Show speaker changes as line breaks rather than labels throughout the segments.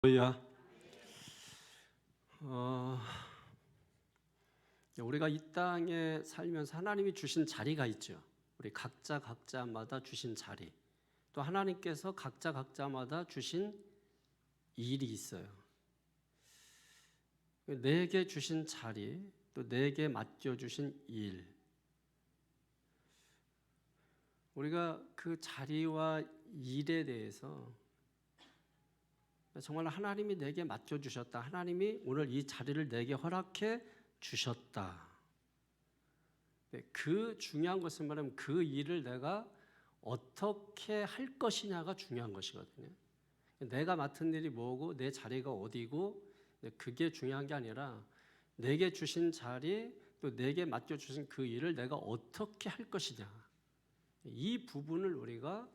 할렐루야. 우리가 이 땅에 살면서 하나님이 주신 자리가 있죠. 우리 각자마다 주신 자리, 또 하나님께서 각자마다 주신 일이 있어요. 내게 주신 자리, 또 내게 맡겨주신 일, 우리가 그 자리와 일에 대해서 정말 하나님이 내게 맡겨주셨다, 하나님이 오늘 이 자리를 내게 허락해 주셨다. 그 중요한 것은 뭐냐면 그 일을 내가 어떻게 할 것이냐가 중요한 것이거든요. 내가 맡은 일이 뭐고 내 자리가 어디고 그게 중요한 게 아니라 내게 주신 자리, 또 내게 맡겨주신 그 일을 내가 어떻게 할 것이냐, 이 부분을 우리가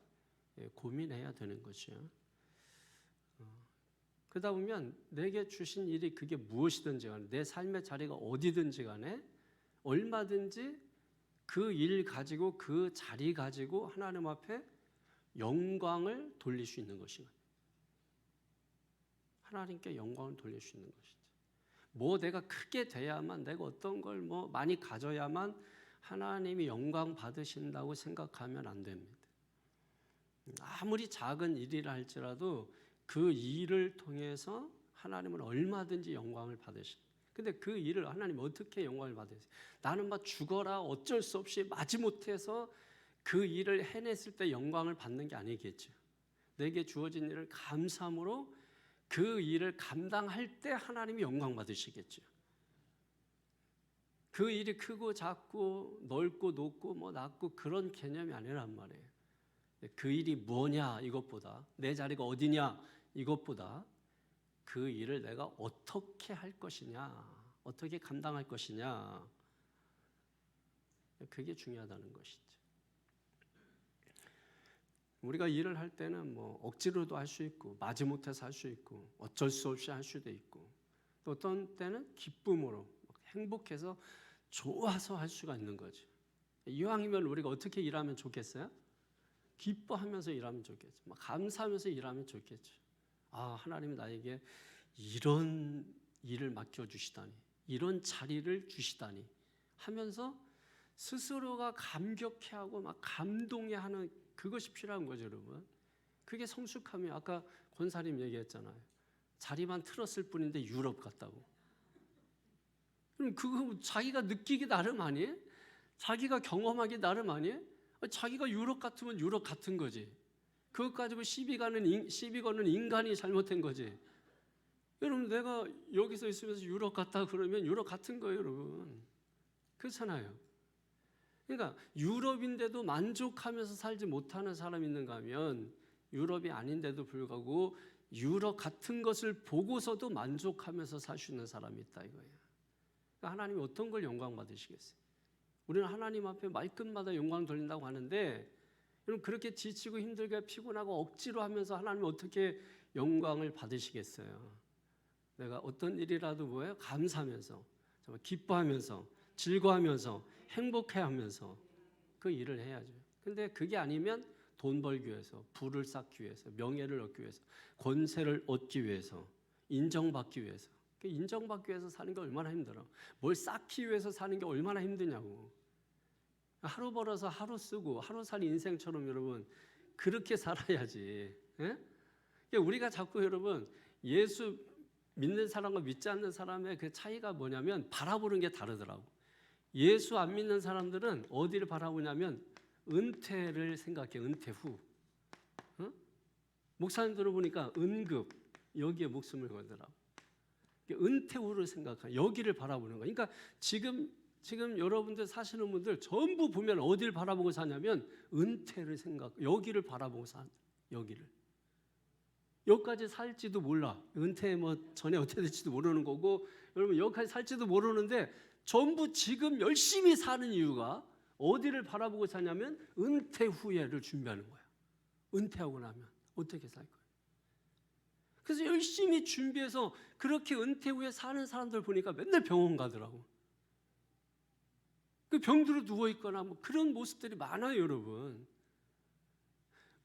고민해야 되는 거죠. 그러다 보면 내게 주신 일이 그게 무엇이든지 간에, 내 삶의 자리가 어디든지 간에 얼마든지 그 일 가지고, 그 자리 가지고 하나님 앞에 영광을 돌릴 수 있는 것이거든요. 하나님께 영광을 돌릴 수 있는 것이죠. 뭐 내가 크게 돼야만, 내가 어떤 걸 뭐 많이 가져야만 하나님이 영광 받으신다고 생각하면 안 됩니다. 아무리 작은 일이라 할지라도 그 일을 통해서 하나님은 얼마든지 영광을 받으십니다. 근데 그 일을 하나님 어떻게 영광을 받으세요? 나는 막 죽어라 어쩔 수 없이 마지못해서 그 일을 해냈을 때 영광을 받는 게 아니겠죠. 내게 주어진 일을 감사함으로 그 일을 감당할 때 하나님이 영광 받으시겠죠. 그 일이 크고 작고 넓고 높고 뭐 낮고 그런 개념이 아니란 말이에요. 그 일이 뭐냐 이것보다, 내 자리가 어디냐 이것보다 그 일을 내가 어떻게 할 것이냐, 어떻게 감당할 것이냐, 그게 중요하다는 것이죠. 우리가 일을 할 때는 뭐 억지로도 할 수 있고 마지못해서 할 수 있고 어쩔 수 없이 할 수도 있고, 또 어떤 때는 기쁨으로 행복해서 좋아서 할 수가 있는 거죠. 이왕이면 우리가 어떻게 일하면 좋겠어요? 기뻐하면서 일하면 좋겠죠. 막 감사하면서 일하면 좋겠죠. 아, 하나님이 나에게 이런 일을 맡겨주시다니, 이런 자리를 주시다니 하면서 스스로가 감격해하고 막 감동해하는 그것이 필요한 거죠, 여러분. 그게 성숙함이에요. 아까 권사님 얘기했잖아요. 자리만 틀었을 뿐인데 유럽 같다고. 그럼 그거 자기가 느끼기 나름 아니에요? 자기가 경험하기 나름 아니에요? 자기가 유럽 같으면 유럽 같은 거지. 그것 가지고 시비 거는 인간이 잘못된 거지. 여러분, 내가 여기서 있으면서 유럽 같다 그러면 유럽 같은 거예요, 여러분. 그렇잖아요. 그러니까 유럽인데도 만족하면서 살지 못하는 사람이 있는가 하면 유럽이 아닌데도 불구하고 유럽 같은 것을 보고서도 만족하면서 살 수 있는 사람이 있다 이거예요. 그러니까 하나님이 어떤 걸 영광 받으시겠어요? 우리는 하나님 앞에 말끝마다 영광 돌린다고 하는데, 여러분 그렇게 지치고 힘들게 피곤하고 억지로 하면서 하나님 어떻게 영광을 받으시겠어요? 내가 어떤 일이라도 뭐예요? 감사하면서, 기뻐하면서, 즐거워하면서, 행복해하면서 그 일을 해야죠. 근데 그게 아니면 돈 벌기 위해서, 부를 쌓기 위해서, 명예를 얻기 위해서, 권세를 얻기 위해서, 인정받기 위해서, 인정받기 위해서 사는 게 얼마나 힘들어. 뭘 쌓기 위해서 사는 게 얼마나 힘드냐고. 하루 벌어서 하루 쓰고 하루 살 인생처럼 여러분 그렇게 살아야지. 예? 우리가 자꾸 여러분 예수 믿는 사람과 믿지 않는 사람의 그 차이가 뭐냐면 바라보는 게 다르더라고. 예수 안 믿는 사람들은 어디를 바라보냐면 은퇴를 생각해. 은퇴 후. 목사님 들어보니까 은급 여기에 목숨을 걸더라고. 은퇴 후를 생각해. 여기를 바라보는 거야. 그러니까 지금 여러분들 사시는 분들 전부 보면 어디를 바라보고 사냐면 은퇴를 여기를 바라보고 사. 여기까지 살지도 몰라. 은퇴 뭐 전에 어떻게 될지도 모르는 거고, 여러분 여기까지 살지도 모르는데 전부 지금 열심히 사는 이유가 어디를 바라보고 사냐면 은퇴 후에를 준비하는 거야. 은퇴하고 나면 어떻게 살 거야. 그래서 열심히 준비해서 그렇게 은퇴 후에 사는 사람들 보니까 맨날 병원 가더라고. 그 병들어 누워있거나 뭐 그런 모습들이 많아요, 여러분.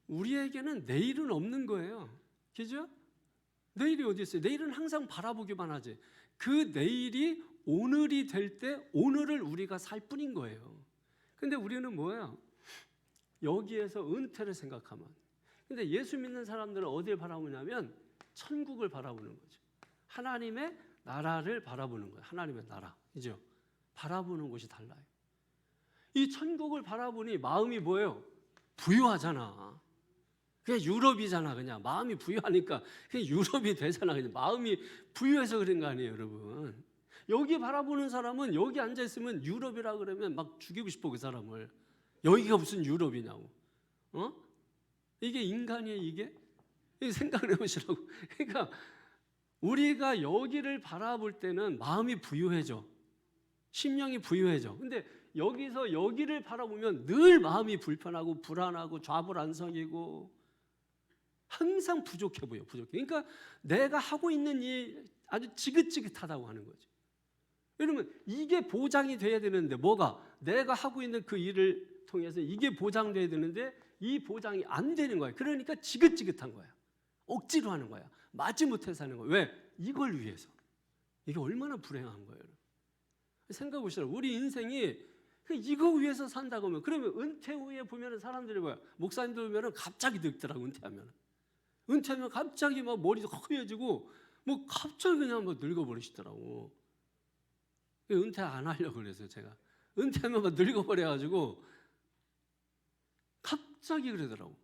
우리에게는 내일은 없는 거예요. 그죠? 내일이 어디 있어요? 내일은 항상 바라보기만 하지. 그 내일이 오늘이 될 때 오늘을 우리가 살 뿐인 거예요. 근데 우리는 뭐예요? 여기에서 은퇴를 생각하면. 근데 예수 믿는 사람들은 어디를 바라보냐면 천국을 바라보는 거죠. 하나님의 나라를 바라보는 거예요. 하나님의 나라. 그죠? 바라보는 곳이 달라요. 이 천국을 바라보니 마음이 뭐예요? 부유하잖아. 그냥 유럽이잖아. 그냥 마음이 부유하니까 그냥 유럽이 되잖아. 그냥 마음이 부유해서 그런 거 아니에요, 여러분. 여기 바라보는 사람은 여기 앉아 있으면 유럽이라 그러면 막 죽이고 싶어, 그 사람을. 여기가 무슨 유럽이냐고. 이게 인간이에요, 이게? 생각을 해보시라고. 그러니까 우리가 여기를 바라볼 때는 마음이 부유해져. 심령이 부유해져. 근데 여기서 여기를 바라보면 늘 마음이 불편하고 불안하고 좌불안석이고 항상 부족해 보여. 부족해. 그러니까 내가 하고 있는 일 아주 지긋지긋하다고 하는 거죠. 여러분, 이게 보장이 돼야 되는데 뭐가? 내가 하고 있는 그 일을 통해서 이게 보장돼야 되는데 이 보장이 안 되는 거야. 그러니까 지긋지긋한 거야. 억지로 하는 거야. 마지못해서 하는 거야. 왜? 이걸 위해서. 이게 얼마나 불행한 거예요. 생각해 보시라고. 우리 인생이 이거 위해서 산다고 하면, 그러면 은퇴 후에 보면 사람들이 뭐야? 목사님들 보면 갑자기 늙더라고. 은퇴하면 갑자기 막 머리도 허해지고 뭐 갑자기 그냥 막 늙어버리시더라고. 은퇴 안 하려고 그래서 제가 은퇴하면 막 늙어버려가지고 갑자기 그러더라고.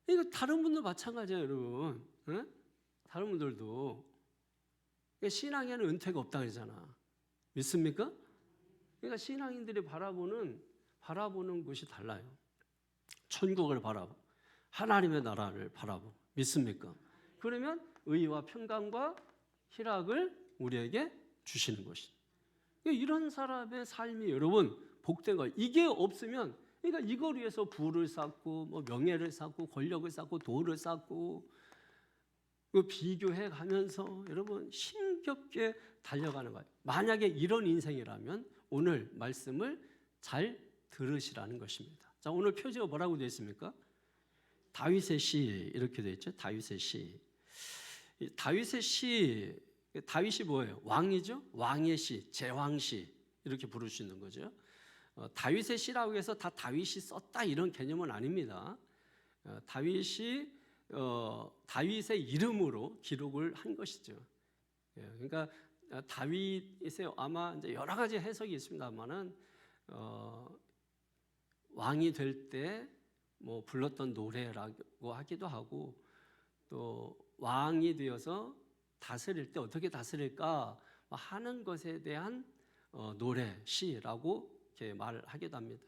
이거 다른 분도 마찬가지예요, 여러분. 응? 다른 분들도 신앙에는 은퇴가 없다 그러잖아. 믿습니까? 그러니까 신앙인들이 바라보는 것이 달라요. 천국을 바라보, 하나님의 나라를 바라보. 믿습니까? 그러면 의와 평강과 희락을 우리에게 주시는 것이. 이런 사람의 삶이 여러분 복된 거예요. 이게 없으면, 그러니까 이걸 위해서 부를 쌓고 뭐 명예를 쌓고 권력을 쌓고 돈을 쌓고 비교해 가면서 여러분 힘겹게 달려가는 거예요. 만약에 이런 인생이라면 오늘 말씀을 잘 들으시라는 것입니다. 자, 오늘 표지가 뭐라고 되어 있습니까? 다윗의 시 이렇게 되어 있죠. 다윗의 시. 다윗의 시, 다윗이 뭐예요? 왕이죠. 왕의 시, 제왕시 이렇게 부를 수 있는 거죠. 다윗의 시라고 해서 다 다윗이 썼다 이런 개념은 아닙니다. 다윗이 다윗의 이름으로 기록을 한 것이죠. 그러니까 다윗의 아마 이제 여러 가지 해석이 있습니다만은 왕이 될 때 뭐 불렀던 노래라고 하기도 하고, 또 왕이 되어서 다스릴 때 어떻게 다스릴까 하는 것에 대한 노래, 시라고 이렇게 말하기도 합니다.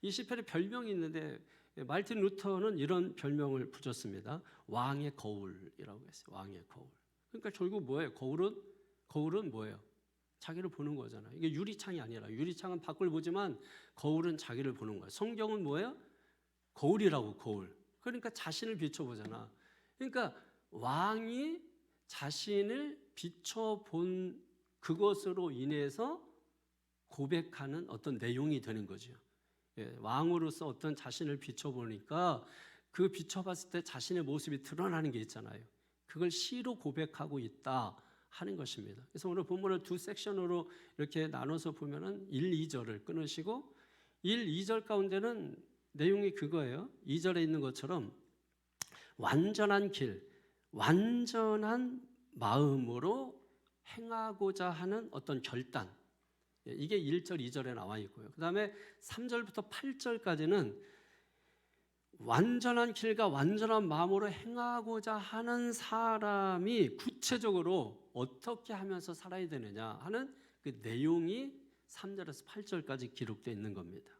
이 시편에 별명이 있는데 말틴 루터는 이런 별명을 붙였습니다. 왕의 거울이라고 했어요. 왕의 거울. 그러니까 결국 뭐예요? 거울은 뭐예요? 자기를 보는 거잖아요. 이게 유리창이 아니라, 유리창은 밖을 보지만 거울은 자기를 보는 거예요. 성경은 뭐예요? 거울이라고, 거울. 그러니까 자신을 비춰보잖아. 그러니까 왕이 자신을 비춰본 그것으로 인해서 고백하는 어떤 내용이 되는 거죠. 왕으로서 어떤 자신을 비춰보니까 그 비춰봤을 때 자신의 모습이 드러나는 게 있잖아요. 그걸 시로 고백하고 있다 하는 것입니다. 그래서 오늘 본문을 두 섹션으로 이렇게 나눠서 보면은 1, 2절을 끊으시고 1, 2절 가운데는 내용이 그거예요. 2절에 있는 것처럼 완전한 길, 완전한 마음으로 행하고자 하는 어떤 결단, 이게 1절, 2절에 나와 있고요. 그 다음에 3절부터 8절까지는 완전한 길과 완전한 마음으로 행하고자 하는 사람이 구체적으로 어떻게 하면서 살아야 되느냐 하는 그 내용이 3절에서 8절까지 기록되어 있는 겁니다.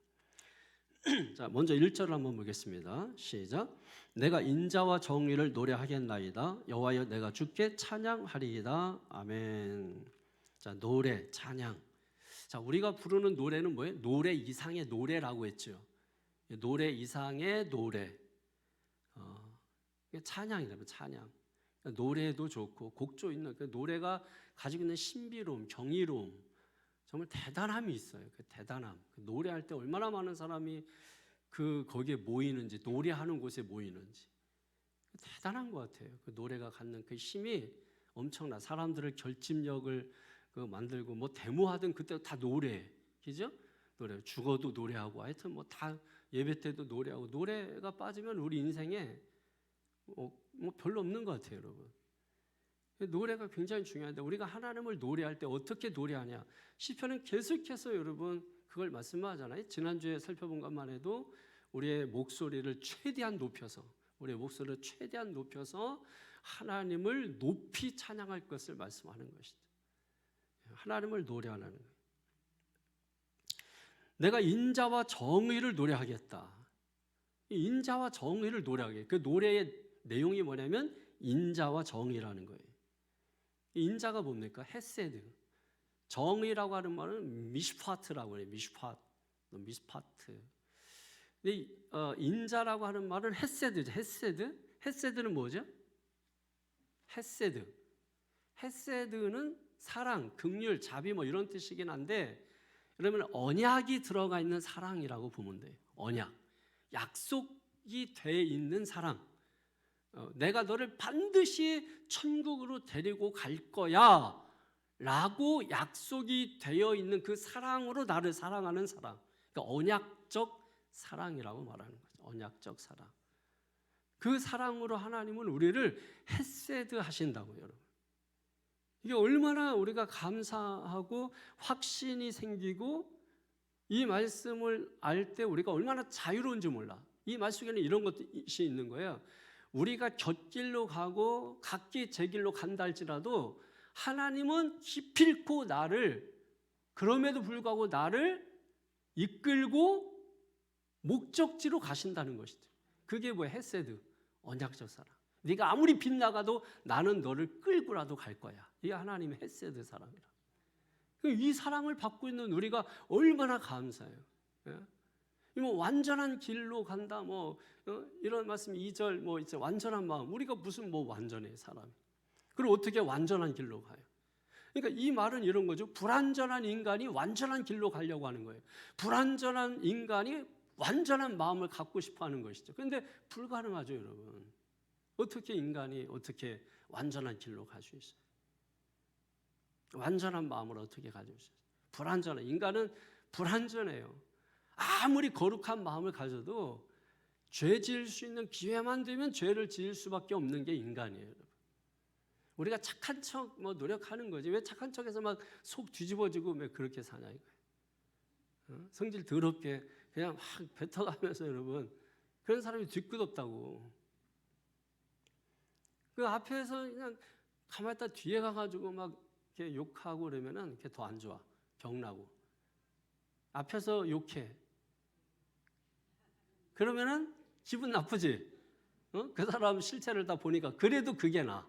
자, 먼저 1절을 한번 보겠습니다. 시작. 내가 인자와 정의를 노래하겠나이다. 여호와여 내가 주께 찬양하리이다. 아멘. 자, 노래, 찬양. 자, 우리가 부르는 노래는 뭐예요? 노래 이상의 노래라고 했죠. 노래 이상의 노래. 찬양이라면 찬양. 노래도 좋고 곡조 있는 그 노래가 가지고 있는 신비로움, 경이로움, 정말 대단함이 있어요. 그 대단함. 그 노래할 때 얼마나 많은 사람이 거기에 모이는지, 노래하는 곳에 모이는지. 대단한 것 같아요. 그 노래가 갖는 그 힘이 엄청나. 사람들을 결집력을 만들고 뭐 데모하든 그때 다 노래, 그죠? 노래 죽어도 노래하고 하여튼 뭐 다 예배 때도 노래하고 노래가 빠지면 우리 인생에 뭐 별로 없는 것 같아요, 여러분. 노래가 굉장히 중요한데 우리가 하나님을 노래할 때 어떻게 노래하냐? 시편은 계속해서 여러분 그걸 말씀하잖아요. 지난주에 살펴본 것만 해도 우리의 목소리를 최대한 높여서 하나님을 높이 찬양할 것을 말씀하는 것이죠. 하나님을 노래하는 거예요. 내가 인자와 정의를 노래하겠다. 인자와 정의를 노래하겠다. 그 노래의 내용이 뭐냐면 인자와 정의라는 거예요. 인자가 뭡니까? 헤세드. 정의라고 하는 말은 미슈파트라고 해요. 미슈파트. 근데 인자라고 하는 말은 헤세드죠. 헤세드는 뭐죠? 헤세드는 사랑, 긍휼, 자비 뭐 이런 뜻이긴 한데 그러면 언약이 들어가 있는 사랑이라고 보면 돼요. 언약, 약속이 돼 있는 사랑. 내가 너를 반드시 천국으로 데리고 갈 거야 라고 약속이 되어 있는 그 사랑으로 나를 사랑하는 사랑. 그러니까 언약적 사랑이라고 말하는 거죠. 언약적 사랑. 그 사랑으로 하나님은 우리를 헤세드 하신다고요, 여러분. 이게 얼마나 우리가 감사하고 확신이 생기고 이 말씀을 알 때 우리가 얼마나 자유로운지 몰라. 이 말 속에는 이런 것이 있는 거예요. 우리가 곁길로 가고 각기 제 길로 간다 할지라도 하나님은 기필코 그럼에도 불구하고 나를 이끌고 목적지로 가신다는 것이죠. 그게 뭐야? 헤세드, 언약적 사랑. 네가 아무리 빗나가도 나는 너를 끌고라도 갈 거야. 이게 하나님의 헤세드 사랑이라. 이 사랑을 받고 있는 우리가 얼마나 감사해요. 뭐 완전한 길로 간다, 이런 말씀 2절 뭐 이제 완전한 마음. 우리가 무슨 완전해 사람이. 그리고 어떻게 완전한 길로 가요? 그러니까 이 말은 이런 거죠. 불완전한 인간이 완전한 길로 가려고 하는 거예요. 불완전한 인간이 완전한 마음을 갖고 싶어하는 것이죠. 그런데 불가능하죠, 여러분. 어떻게 인간이 어떻게 완전한 길로 갈 수 있어요? 완전한 마음을 어떻게 가질 수 있어요? 인간은 불완전해요. 아무리 거룩한 마음을 가져도 죄 지을 수 있는 기회만 되면 죄를 지을 수밖에 없는 게 인간이에요, 여러분. 우리가 착한 척 노력하는 거지. 왜 착한 척해서 막 속 뒤집어지고 왜 그렇게 사냐 이거예요. 성질 더럽게 그냥 막 뱉어가면서 여러분 그런 사람이 뒤끝없다고. 그 앞에서 그냥 가만히 있다 뒤에 가가지고 막 이렇게 욕하고 그러면은 이렇게 더 안 좋아. 병나고. 앞에서 욕해. 그러면은 기분 나쁘지? 그 사람 실체를 다 보니까 그래도 그게 나.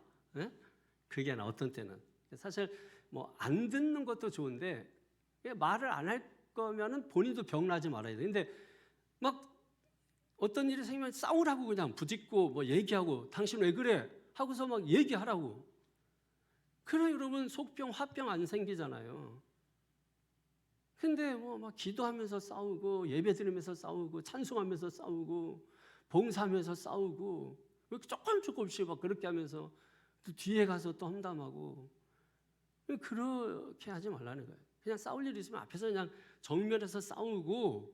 그게 나 어떤 때는. 사실 안 듣는 것도 좋은데 말을 안 할 거면은 본인도 병나지 말아야 돼. 근데 막 어떤 일이 생기면 싸우라고 그냥 부딪고 얘기하고 당신 왜 그래? 하고서 막 얘기하라고. 그래 여러분 속병 화병 안 생기잖아요. 근데 막 기도하면서 싸우고 예배 드리면서 싸우고 찬송하면서 싸우고 봉사하면서 싸우고 조금씩 막 그렇게 하면서 또 뒤에 가서 또 험담하고 그렇게 하지 말라는 거예요. 그냥 싸울 일이 있으면 앞에서 그냥 정면에서 싸우고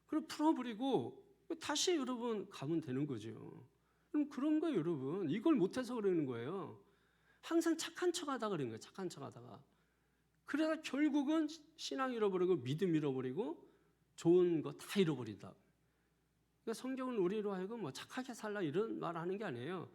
그리고 풀어버리고 다시 여러분 가면 되는 거죠. 그럼 그런 거예요, 여러분. 이걸 못해서 그러는 거예요. 항상 착한 척하다가 그런 거예요. 착한 척하다가. 그러다 결국은 신앙 잃어버리고 믿음 잃어버리고 좋은 거 다 잃어버린다. 그러니까 성경은 우리로 하여금 착하게 살라 이런 말 하는 게 아니에요.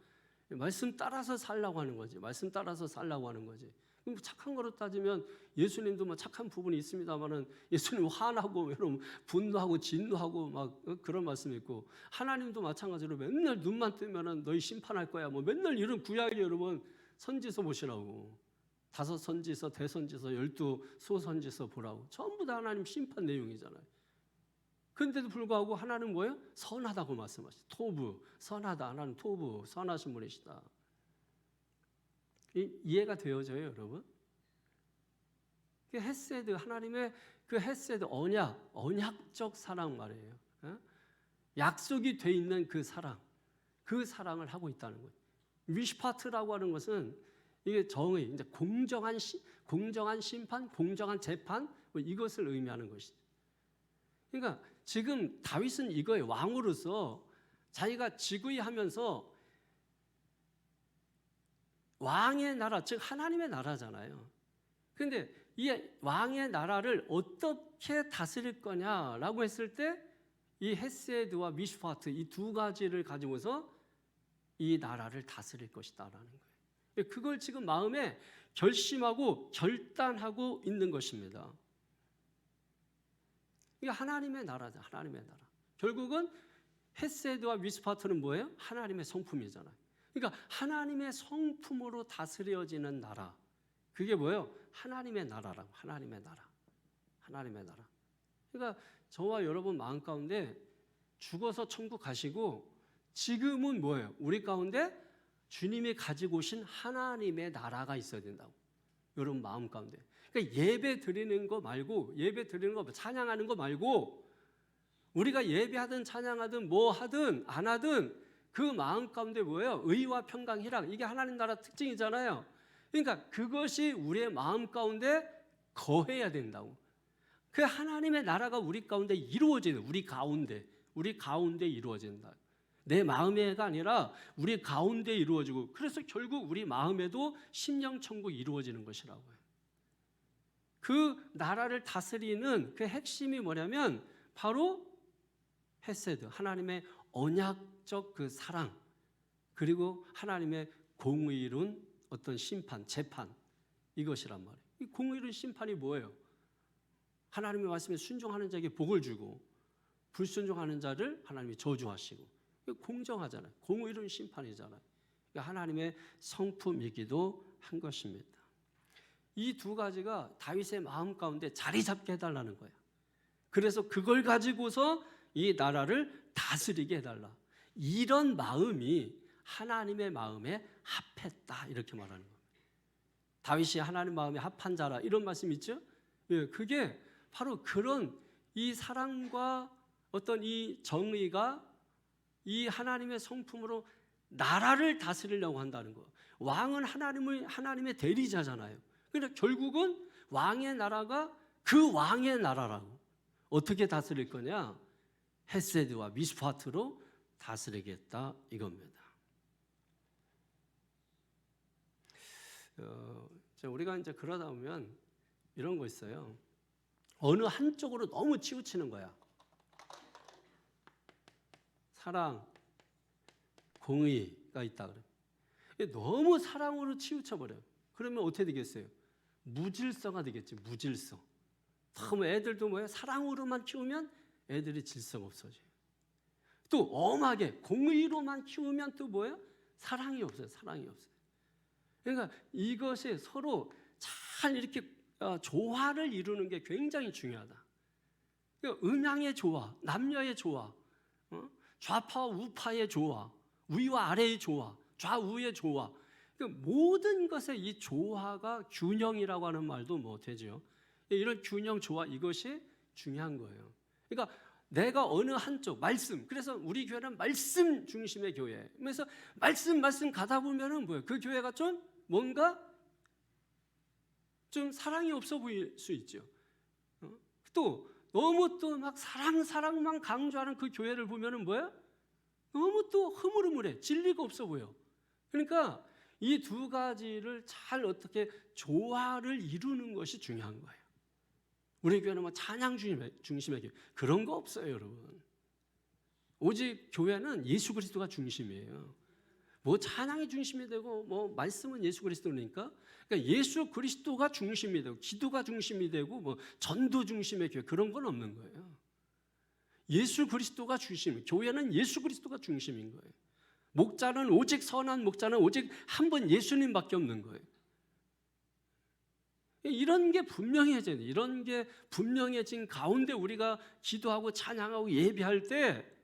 말씀 따라서 살라고 하는 거지. 말씀 따라서 살라고 하는 거지. 그럼 착한 거로 따지면 예수님도 착한 부분이 있습니다만은 예수님 화나고 여러분 분노하고 진노하고 막 그런 말씀이 있고 하나님도 마찬가지로 맨날 눈만 뜨면은 너희 심판할 거야. 맨날 이런 구약이 여러분 선지서 보시라고. 5 선지서, 대선지서, 12 소선지서 보라고. 전부 다 하나님 심판 내용이잖아요. 그런데도 불구하고 하나는 뭐예요? 선하다고 말씀하시죠. 토부, 선하다. 하나는 토부, 선하신 분이시다. 이해가 되어져요, 여러분? 그 헤세드, 하나님의 그 헤세드, 언약적 사랑 말이에요. 약속이 돼 있는 그 사랑. 그 사랑을 하고 있다는 거예요. 미슈파트라고 하는 것은 이게 정의, 이제 공정한 심판, 공정한 재판, 뭐 이것을 의미하는 것이죠. 그러니까 지금 다윗은 이거에 왕으로서 자기가 즉위하면서 왕의 나라, 즉 하나님의 나라잖아요. 그런데 이 왕의 나라를 어떻게 다스릴 거냐라고 했을 때 이 헤세드와 미슈파트 이 두 가지를 가지고서 이 나라를 다스릴 것이다라는 거예요. 그걸 지금 마음에 결심하고 결단하고 있는 것입니다. 이게 하나님의 나라죠. 하나님의 나라. 결국은 헤세드와 미스파트는 뭐예요? 하나님의 성품이잖아요. 그러니까 하나님의 성품으로 다스려지는 나라. 그게 뭐예요? 하나님의 나라라고. 하나님의 나라. 하나님의 나라. 그러니까 저와 여러분 마음 가운데 죽어서 천국 가시고 지금은 뭐예요? 우리 가운데 주님이 가지고 오신 하나님의 나라가 있어야 된다고. 여러분 마음 가운데. 그러니까 예배 드리는 거 말고, 예배 드리는 거 찬양하는 거 말고, 우리가 예배하든 찬양하든 뭐 하든 안 하든 그 마음 가운데 뭐예요? 의와 평강 희락. 이게 하나님 나라 특징이잖아요. 그러니까 그것이 우리의 마음 가운데 거해야 된다고. 그 하나님의 나라가 우리 가운데 이루어지는, 우리 가운데 이루어진다. 내 마음에가 아니라 우리 가운데 이루어지고, 그래서 결국 우리 마음에도 심령천국이 이루어지는 것이라고요. 그 나라를 다스리는 그 핵심이 뭐냐면 바로 헤세드, 하나님의 언약적 그 사랑, 그리고 하나님의 공의로운 어떤 심판, 재판, 이것이란 말이에요. 이 공의로운 심판이 뭐예요? 하나님의 말씀에 순종하는 자에게 복을 주고 불순종하는 자를 하나님이 저주하시고, 공정하잖아요. 공의로운 심판이잖아요. 그러니까 하나님의 성품이기도 한 것입니다. 이 두 가지가 다윗의 마음 가운데 자리 잡게 해달라는 거예요. 그래서 그걸 가지고서 이 나라를 다스리게 해달라. 이런 마음이 하나님의 마음에 합했다, 이렇게 말하는 겁니다. 다윗이 하나님 마음에 합한 자라, 이런 말씀 있죠? 예, 그게 바로 그런 이 사랑과 어떤 이 정의가 이 하나님의 성품으로 나라를 다스리려고 한다는 거. 왕은 하나님의 대리자잖아요. 그러니까 결국은 왕의 나라가 그 왕의 나라라고. 어떻게 다스릴 거냐? 헤세드와 미스파트로 다스리겠다, 이겁니다. 우리가 이제 그러다 보면 이런 거 있어요. 어느 한쪽으로 너무 치우치는 거야. 사랑, 공의가 있다 그래. 너무 사랑으로 치우쳐버려요. 그러면 어떻게 되겠어요? 무질서가 되겠지. 무질서. 너무 애들도 뭐야? 사랑으로만 키우면 애들이 질서가 없어져요. 또 엄하게 공의로만 키우면 또 뭐예요? 사랑이 없어요. 사랑이 없어요. 그러니까 이것이 서로 잘 이렇게 조화를 이루는 게 굉장히 중요하다. 그러니까 음양의 조화, 남녀의 조화, 좌파와 우파의 조화, 위와 아래의 조화, 좌우의 조화. 그러니까 모든 것의 이 조화가 균형이라고 하는 말도 뭐 되죠. 이런 균형, 조화, 이것이 중요한 거예요. 그러니까 내가 어느 한쪽, 말씀. 그래서 우리 교회는 말씀 중심의 교회. 그래서 말씀 가다 보면은 뭐예요? 그 교회가 좀 뭔가 좀 사랑이 없어 보일 수 있죠. 또 너무 또 막 사랑만 강조하는 그 교회를 보면은 뭐예요? 너무 또 흐물흐물해. 진리가 없어 보여. 그러니까 이 두 가지를 잘 어떻게 조화를 이루는 것이 중요한 거예요. 우리 교회는 뭐 찬양 중심의 교회, 그런 거 없어요, 여러분. 오직 교회는 예수 그리스도가 중심이에요. 뭐 찬양이 중심이 되고 뭐 말씀은 예수 그리스도니까, 그러니까 예수 그리스도가 중심이 되고 기도가 중심이 되고 뭐 전도 중심의 교회, 그런 건 없는 거예요. 예수 그리스도가 중심, 교회는 예수 그리스도가 중심인 거예요. 목자는 오직 선한 목자는 오직 한 분 예수님밖에 없는 거예요. 이런 게 분명해져야 돼요. 이런 게 분명해진 가운데 우리가 기도하고 찬양하고 예배할 때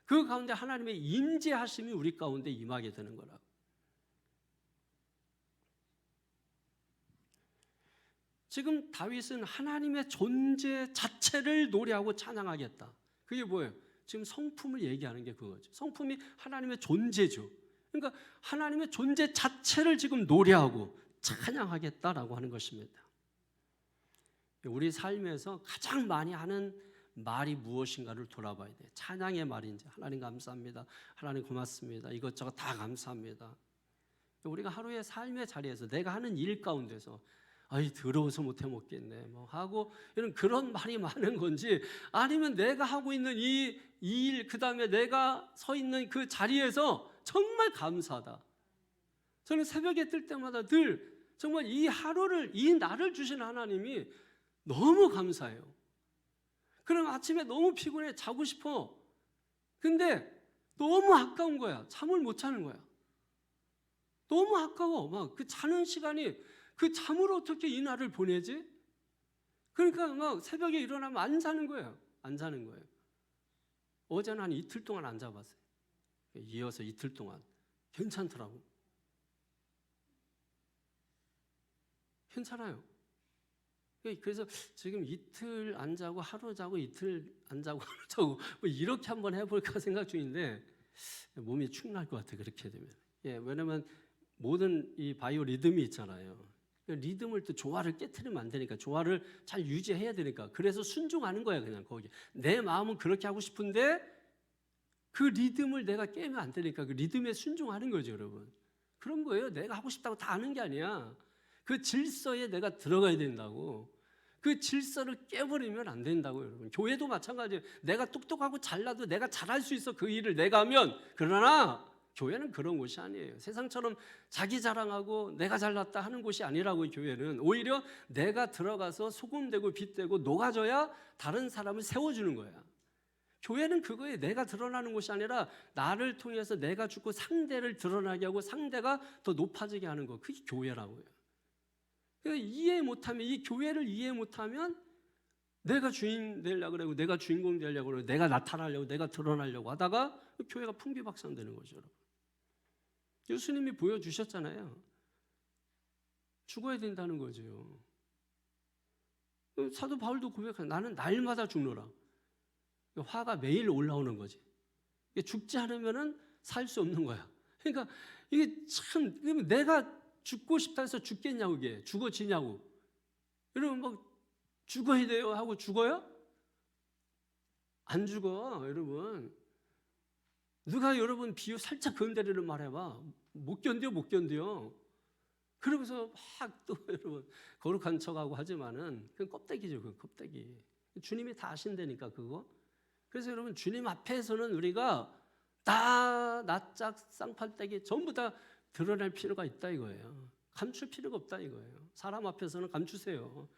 그 가운데 하나님의 임재하심이 우리 가운데 임하게 되는 거라고. 지금 다윗은 하나님의 존재 자체를 노래하고 찬양하겠다. 그게 뭐예요? 지금 성품을 얘기하는 게 그거죠. 성품이 하나님의 존재죠. 그러니까 하나님의 존재 자체를 지금 노래하고 찬양하겠다라고 하는 것입니다. 우리 삶에서 가장 많이 하는 말이 무엇인가를 돌아봐야 돼요. 찬양의 말인지, 하나님 감사합니다, 하나님 고맙습니다, 이것저것 다 감사합니다. 우리가 하루의 삶의 자리에서 내가 하는 일 가운데서 아이 더러워서 못해 먹겠네 뭐 하고 이런 그런 말이 많은 건지, 아니면 내가 하고 있는 이 일, 그 다음에 내가 서 있는 그 자리에서 정말 감사하다. 저는 새벽에 뜰 때마다 늘 정말 이 하루를, 이 날을 주신 하나님이 너무 감사해요. 그럼 아침에 너무 피곤해, 자고 싶어. 근데 너무 아까운 거야. 잠을 못 자는 거야. 너무 아까워. 막 그 자는 시간이, 그 잠으로 어떻게 이 날을 보내지? 그러니까 막 새벽에 일어나면 안 자는 거예요. 안 자는 거예요. 어제는 한 이틀 동안 안 자봤어요. 이어서 이틀 동안. 괜찮더라고. 괜찮아요. 그래서 지금 이틀 안 자고 하루 자고 이틀 안 자고 하루 자고 뭐 이렇게 한번 해볼까 생각 중인데 몸이 축날 것 같아, 그렇게 되면. 왜냐면 모든 이 바이오 리듬이 있잖아요. 리듬을 또 조화를 깨트리면 안 되니까, 조화를 잘 유지해야 되니까, 그래서 순종하는 거야. 그냥 거기 내 마음은 그렇게 하고 싶은데 그 리듬을 내가 깨면 안 되니까 그 리듬에 순종하는 거죠, 여러분. 그런 거예요. 내가 하고 싶다고 다 하는 게 아니야. 그 질서에 내가 들어가야 된다고. 그 질서를 깨버리면 안 된다고, 여러분. 교회도 마찬가지예요. 내가 똑똑하고 잘나도 내가 잘할 수 있어, 그 일을 내가 하면. 그러나 교회는 그런 곳이 아니에요. 세상처럼 자기 자랑하고 내가 잘났다 하는 곳이 아니라고. 교회는 오히려 내가 들어가서 소금되고 빛되고 녹아져야 다른 사람을 세워주는 거야. 교회는 그거에 내가 드러나는 곳이 아니라 나를 통해서 내가 죽고 상대를 드러나게 하고 상대가 더 높아지게 하는 거, 그게 교회라고요. 그러니까 이해 못하면, 이 교회를 이해 못하면 내가 주인 되려고 그러고 내가 주인공 되려고 그러고 내가 나타나려고 내가 드러나려고 하다가 교회가 풍비박산되는 거죠, 여러분. 예수님이 보여주셨잖아요. 죽어야 된다는 거죠. 사도 바울도 고백하는, 나는 날마다 죽노라. 화가 매일 올라오는 거지. 죽지 않으면 살 수 없는 거야. 그러니까 이게 참, 내가 죽고 싶다 해서 죽겠냐고, 이게 죽어지냐고. 여러분 막 죽어야 돼요 하고 죽어요? 안 죽어, 여러분. 누가 여러분 비유 살짝 건드리는 말해봐. 못 견뎌, 못 견뎌. 그러면서 막 또 여러분 거룩한 척하고 하지만은 그건 껍데기죠, 그 껍데기. 주님이 다 아신다니까 그거. 그래서 여러분 주님 앞에서는 우리가 다 낯짝 쌍팔대기 전부 다 드러낼 필요가 있다 이거예요. 감출 필요가 없다 이거예요. 사람 앞에서는 감추세요.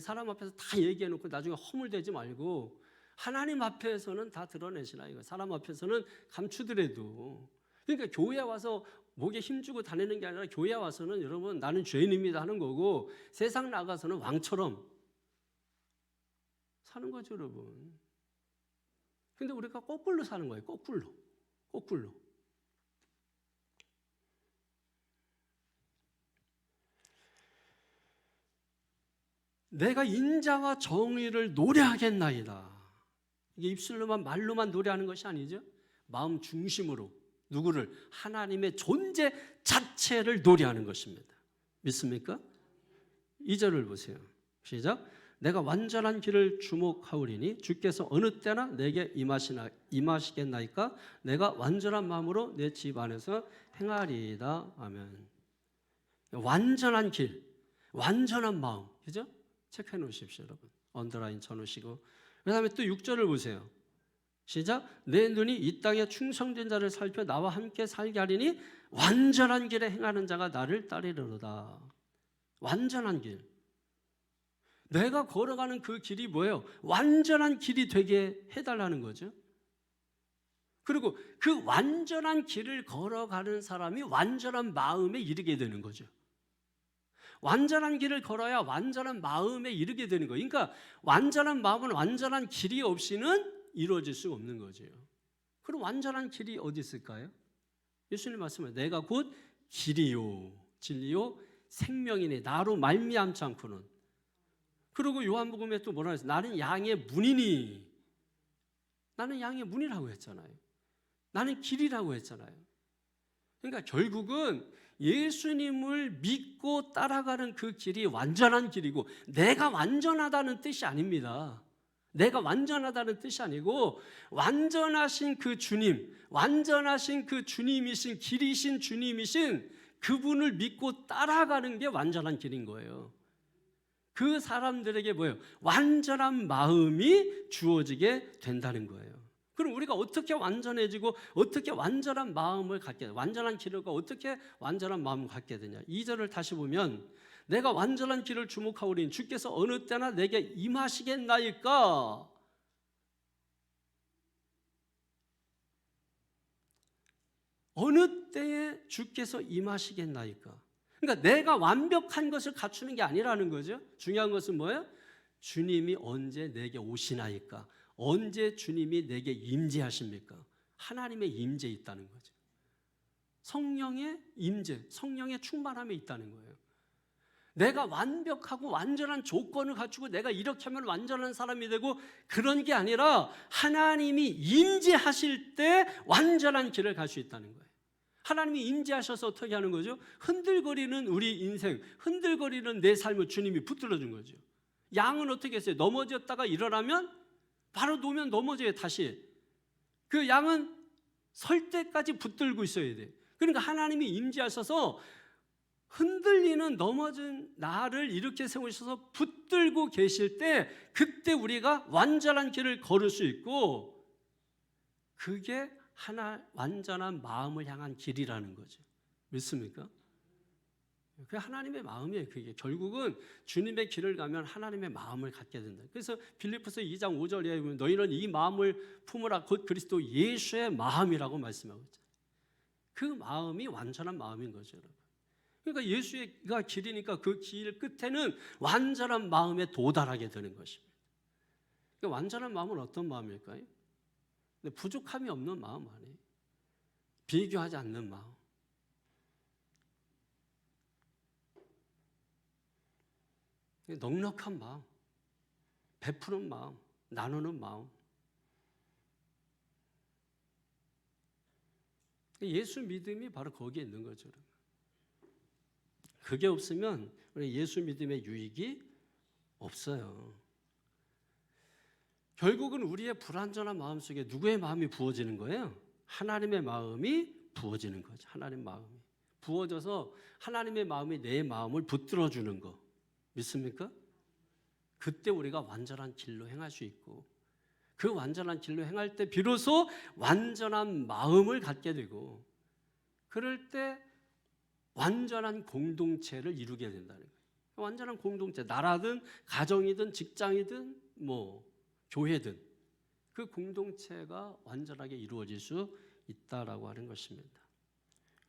사람 앞에서 다 얘기해놓고 나중에 허물대지 말고 하나님 앞에서는 다 드러내시라 이거. 사람 앞에서는 감추더라도. 그러니까 교회 와서 목에 힘주고 다니는 게 아니라 교회 와서는 여러분 나는 죄인입니다 하는 거고, 세상 나가서는 왕처럼 사는 거죠, 여러분. 근데 우리가 거꾸로 사는 거예요. 거꾸로. 내가 인자와 정의를 노래하겠나이다. 이게 입술로만 말로만 노래하는 것이 아니죠. 마음 중심으로 누구를? 하나님의 존재 자체를 노래하는 것입니다. 믿습니까? 2절을 보세요. 시작. 내가 완전한 길을 주목하오리니 주께서 어느 때나 내게 임하시겠나이까? 내가 완전한 마음으로 내 집 안에서 행하리이다. 아멘. 완전한 길, 완전한 마음, 그죠? 체크해 놓으십시오, 여러분. 언더라인 쳐놓으시고. 그 다음에 또 6절을 보세요. 시작. 내 눈이 이 땅에 충성된 자를 살펴 나와 함께 살게 하리니 완전한 길에 행하는 자가 나를 따르리로다. 완전한 길. 내가 걸어가는 그 길이 뭐예요? 완전한 길이 되게 해달라는 거죠. 그리고 그 완전한 길을 걸어가는 사람이 완전한 마음에 이르게 되는 거죠. 완전한 길을 걸어야 완전한 마음에 이르게 되는 거예요. 그러니까 완전한 마음은 완전한 길이 없이는 이루어질 수가 없는 거죠. 그럼 완전한 길이 어디 있을까요? 예수님 말씀은 내가 곧 길이요 진리요 생명이니 나로 말미암지 않고는. 그리고 요한복음에 또 뭐라 했어요? 나는 양의 문이니. 나는 양의 문이라고 했잖아요. 나는 길이라고 했잖아요. 그러니까 결국은 예수님을 믿고 따라가는 그 길이 완전한 길이고, 내가 완전하다는 뜻이 아닙니다. 내가 완전하다는 뜻이 아니고, 완전하신 그 주님, 완전하신 그 주님이신, 길이신 주님이신 그분을 믿고 따라가는 게 완전한 길인 거예요. 그 사람들에게 뭐예요? 완전한 마음이 주어지게 된다는 거예요. 그럼 우리가 어떻게 완전해지고 어떻게 완전한 마음을 갖게 되냐? 완전한 길과 어떻게 완전한 마음을 갖게 되냐? 2절을 다시 보면, 내가 완전한 길을 주목하오니 주께서 어느 때나 내게 임하시겠나이까? 어느 때에 주께서 임하시겠나이까? 그러니까 내가 완벽한 것을 갖추는 게 아니라는 거죠. 중요한 것은 뭐예요? 주님이 언제 내게 오시나이까? 언제 주님이 내게 임재하십니까? 하나님의 임재에 있다는 거죠. 성령의 임재, 성령의 충만함에 있다는 거예요. 내가 완벽하고 완전한 조건을 갖추고 내가 이렇게 하면 완전한 사람이 되고 그런 게 아니라 하나님이 임재하실 때 완전한 길을 갈 수 있다는 거예요. 하나님이 임재하셔서 어떻게 하는 거죠? 흔들거리는 우리 인생, 흔들거리는 내 삶을 주님이 붙들어 준 거죠. 양은 어떻게 했어요? 넘어졌다가 일어나면 바로 놓으면 넘어져요. 다시 그 양은 설 때까지 붙들고 있어야 돼. 그러니까 하나님이 임재하셔서 흔들리는 넘어진 나를 이렇게 세우셔서 붙들고 계실 때, 그때 우리가 완전한 길을 걸을 수 있고, 그게 하나 완전한 마음을 향한 길이라는 거죠. 믿습니까? 그게 하나님의 마음이에요. 그게 결국은 주님의 길을 가면 하나님의 마음을 갖게 된다. 그래서 빌립보서 2장 5절에 보면 너희는 이 마음을 품으라, 곧 그리스도 예수의 마음이라고 말씀하고 있잖아요. 그 마음이 완전한 마음인 거죠, 여러분. 그러니까 예수가 길이니까 그 길 끝에는 완전한 마음에 도달하게 되는 것입니다. 그러니까 완전한 마음은 어떤 마음일까요? 부족함이 없는 마음 아니에요. 비교하지 않는 마음. 넉넉한 마음, 베푸는 마음, 나누는 마음. 예수 믿음이 바로 거기에 있는 거죠. 그게 없으면 우리 예수 믿음의 유익이 없어요. 결국은 우리의 불완전한 마음 속에 누구의 마음이 부어지는 거예요? 하나님의 마음이 부어지는 거죠. 하나님의 마음이 부어져서 하나님의 마음이 내 마음을 붙들어 주는 거. 믿습니까? 그때 우리가 완전한 길로 행할 수 있고, 그 완전한 길로 행할 때 비로소 완전한 마음을 갖게 되고, 그럴 때 완전한 공동체를 이루게 된다는 거예요. 완전한 공동체, 나라든 가정이든 직장이든 교회든 그 공동체가 완전하게 이루어질 수 있다라고 하는 것입니다.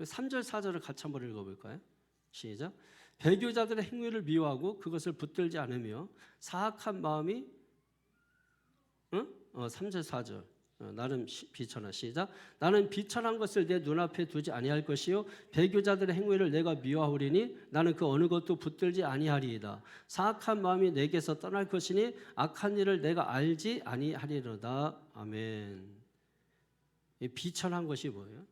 3절 4절을 같이 한번 읽어볼까요? 시작. 배교자들의 행위를 미워하고 그것을 붙들지 않으며 사악한 마음이 3절 4절 나는 비천하. 시작. 나는 비천한 것을 내 눈앞에 두지 아니할 것이요 배교자들의 행위를 내가 미워하오리니 나는 그 어느 것도 붙들지 아니하리이다. 사악한 마음이 내게서 떠날 것이니 악한 일을 내가 알지 아니하리로다. 아멘. 이 비천한 것이 뭐예요?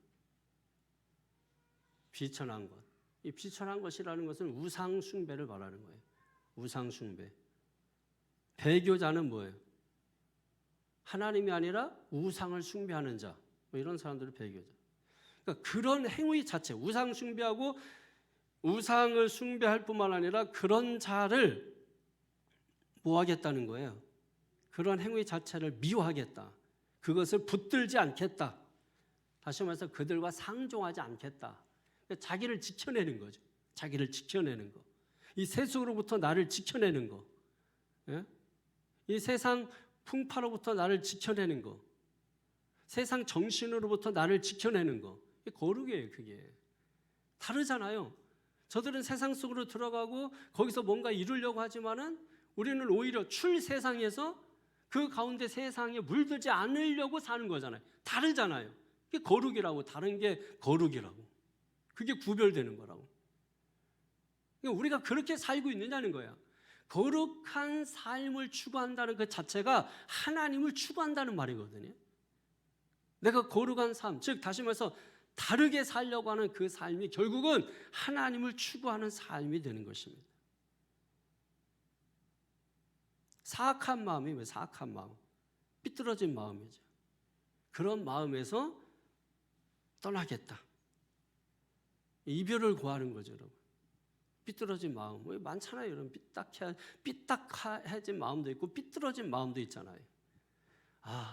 비천한 것. 이 비천한 것이라는 것은 우상 숭배를 말하는 거예요. 우상 숭배. 배교자는 뭐예요? 하나님이 아니라 우상을 숭배하는 자, 이런 사람들을 배교자. 그러니까 그런 행위 자체, 우상 숭배하고 우상을 숭배할 뿐만 아니라 그런 자를 뭐 하겠다는 거예요? 그런 행위 자체를 미워하겠다. 그것을 붙들지 않겠다. 다시 말해서 그들과 상종하지 않겠다. 그러니까 자기를 지켜내는 거죠. 자기를 지켜내는 거. 이 세속으로부터 나를 지켜내는 거. 예? 이 세상 풍파로부터 나를 지켜내는 거, 세상 정신으로부터 나를 지켜내는 거, 이게 거룩이에요. 그게 다르잖아요. 저들은 세상 속으로 들어가고 거기서 뭔가 이루려고 하지만은 우리는 오히려 출세상에서 그 가운데 세상에 물들지 않으려고 사는 거잖아요. 다르잖아요. 그게 거룩이라고, 다른 게 거룩이라고, 그게 구별되는 거라고. 그러니까 우리가 그렇게 살고 있느냐는 거야. 거룩한 삶을 추구한다는 그 자체가 하나님을 추구한다는 말이거든요. 내가 거룩한 삶, 즉 다시 말해서 다르게 살려고 하는 그 삶이 결국은 하나님을 추구하는 삶이 되는 것입니다. 사악한 마음이 왜 사악한 마음? 삐뚤어진 마음이죠. 그런 마음에서 떠나겠다. 이별을 구하는 거죠, 여러분. 삐뚤어진 마음. 많잖아요, 여러분. 삐딱해진 마음도 있고 삐뚤어진 마음도 있잖아요.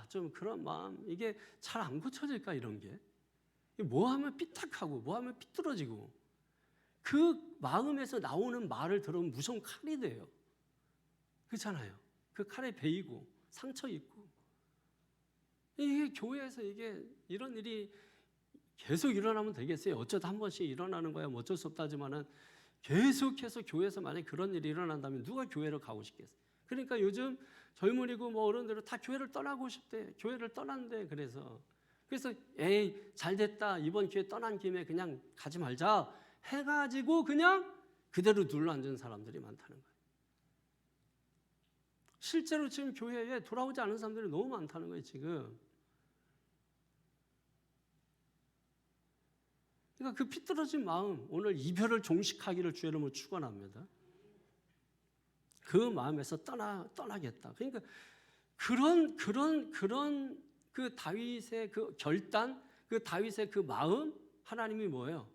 좀 그런 마음, 이게 잘 안 고쳐질까, 이런 게. 뭐 하면 삐딱하고, 뭐 하면 삐뚤어지고. 그 마음에서 나오는 말을 들으면 무서운 칼이 돼요. 그렇잖아요. 그 칼에 베이고, 상처 입고. 이게 교회에서 이런 일이 계속 일어나면 되겠어요? 어쩌다 한 번씩 일어나는 거야. 뭐 어쩔 수 없다지만은 계속해서 교회에서 만약에 그런 일이 일어난다면 누가 교회를 가고 싶겠어요? 그러니까 요즘 젊은이고 뭐 어른들은 다 교회를 떠나고 싶대. 교회를 떠난대. 그래서 에이 잘 됐다. 이번 기회 떠난 김에 그냥 가지 말자 해가지고 그냥 그대로 눌러앉은 사람들이 많다는 거예요. 실제로 지금 교회에 돌아오지 않은 사람들이 너무 많다는 거예요, 지금. 그러니까 그 피뚤어진 마음, 오늘 이별을 종식하기를 주의 이름으로 축원합니다. 그 마음에서 떠나겠다. 그러니까 그런 그 다윗의 그 결단, 그 다윗의 그 마음, 하나님이 뭐예요?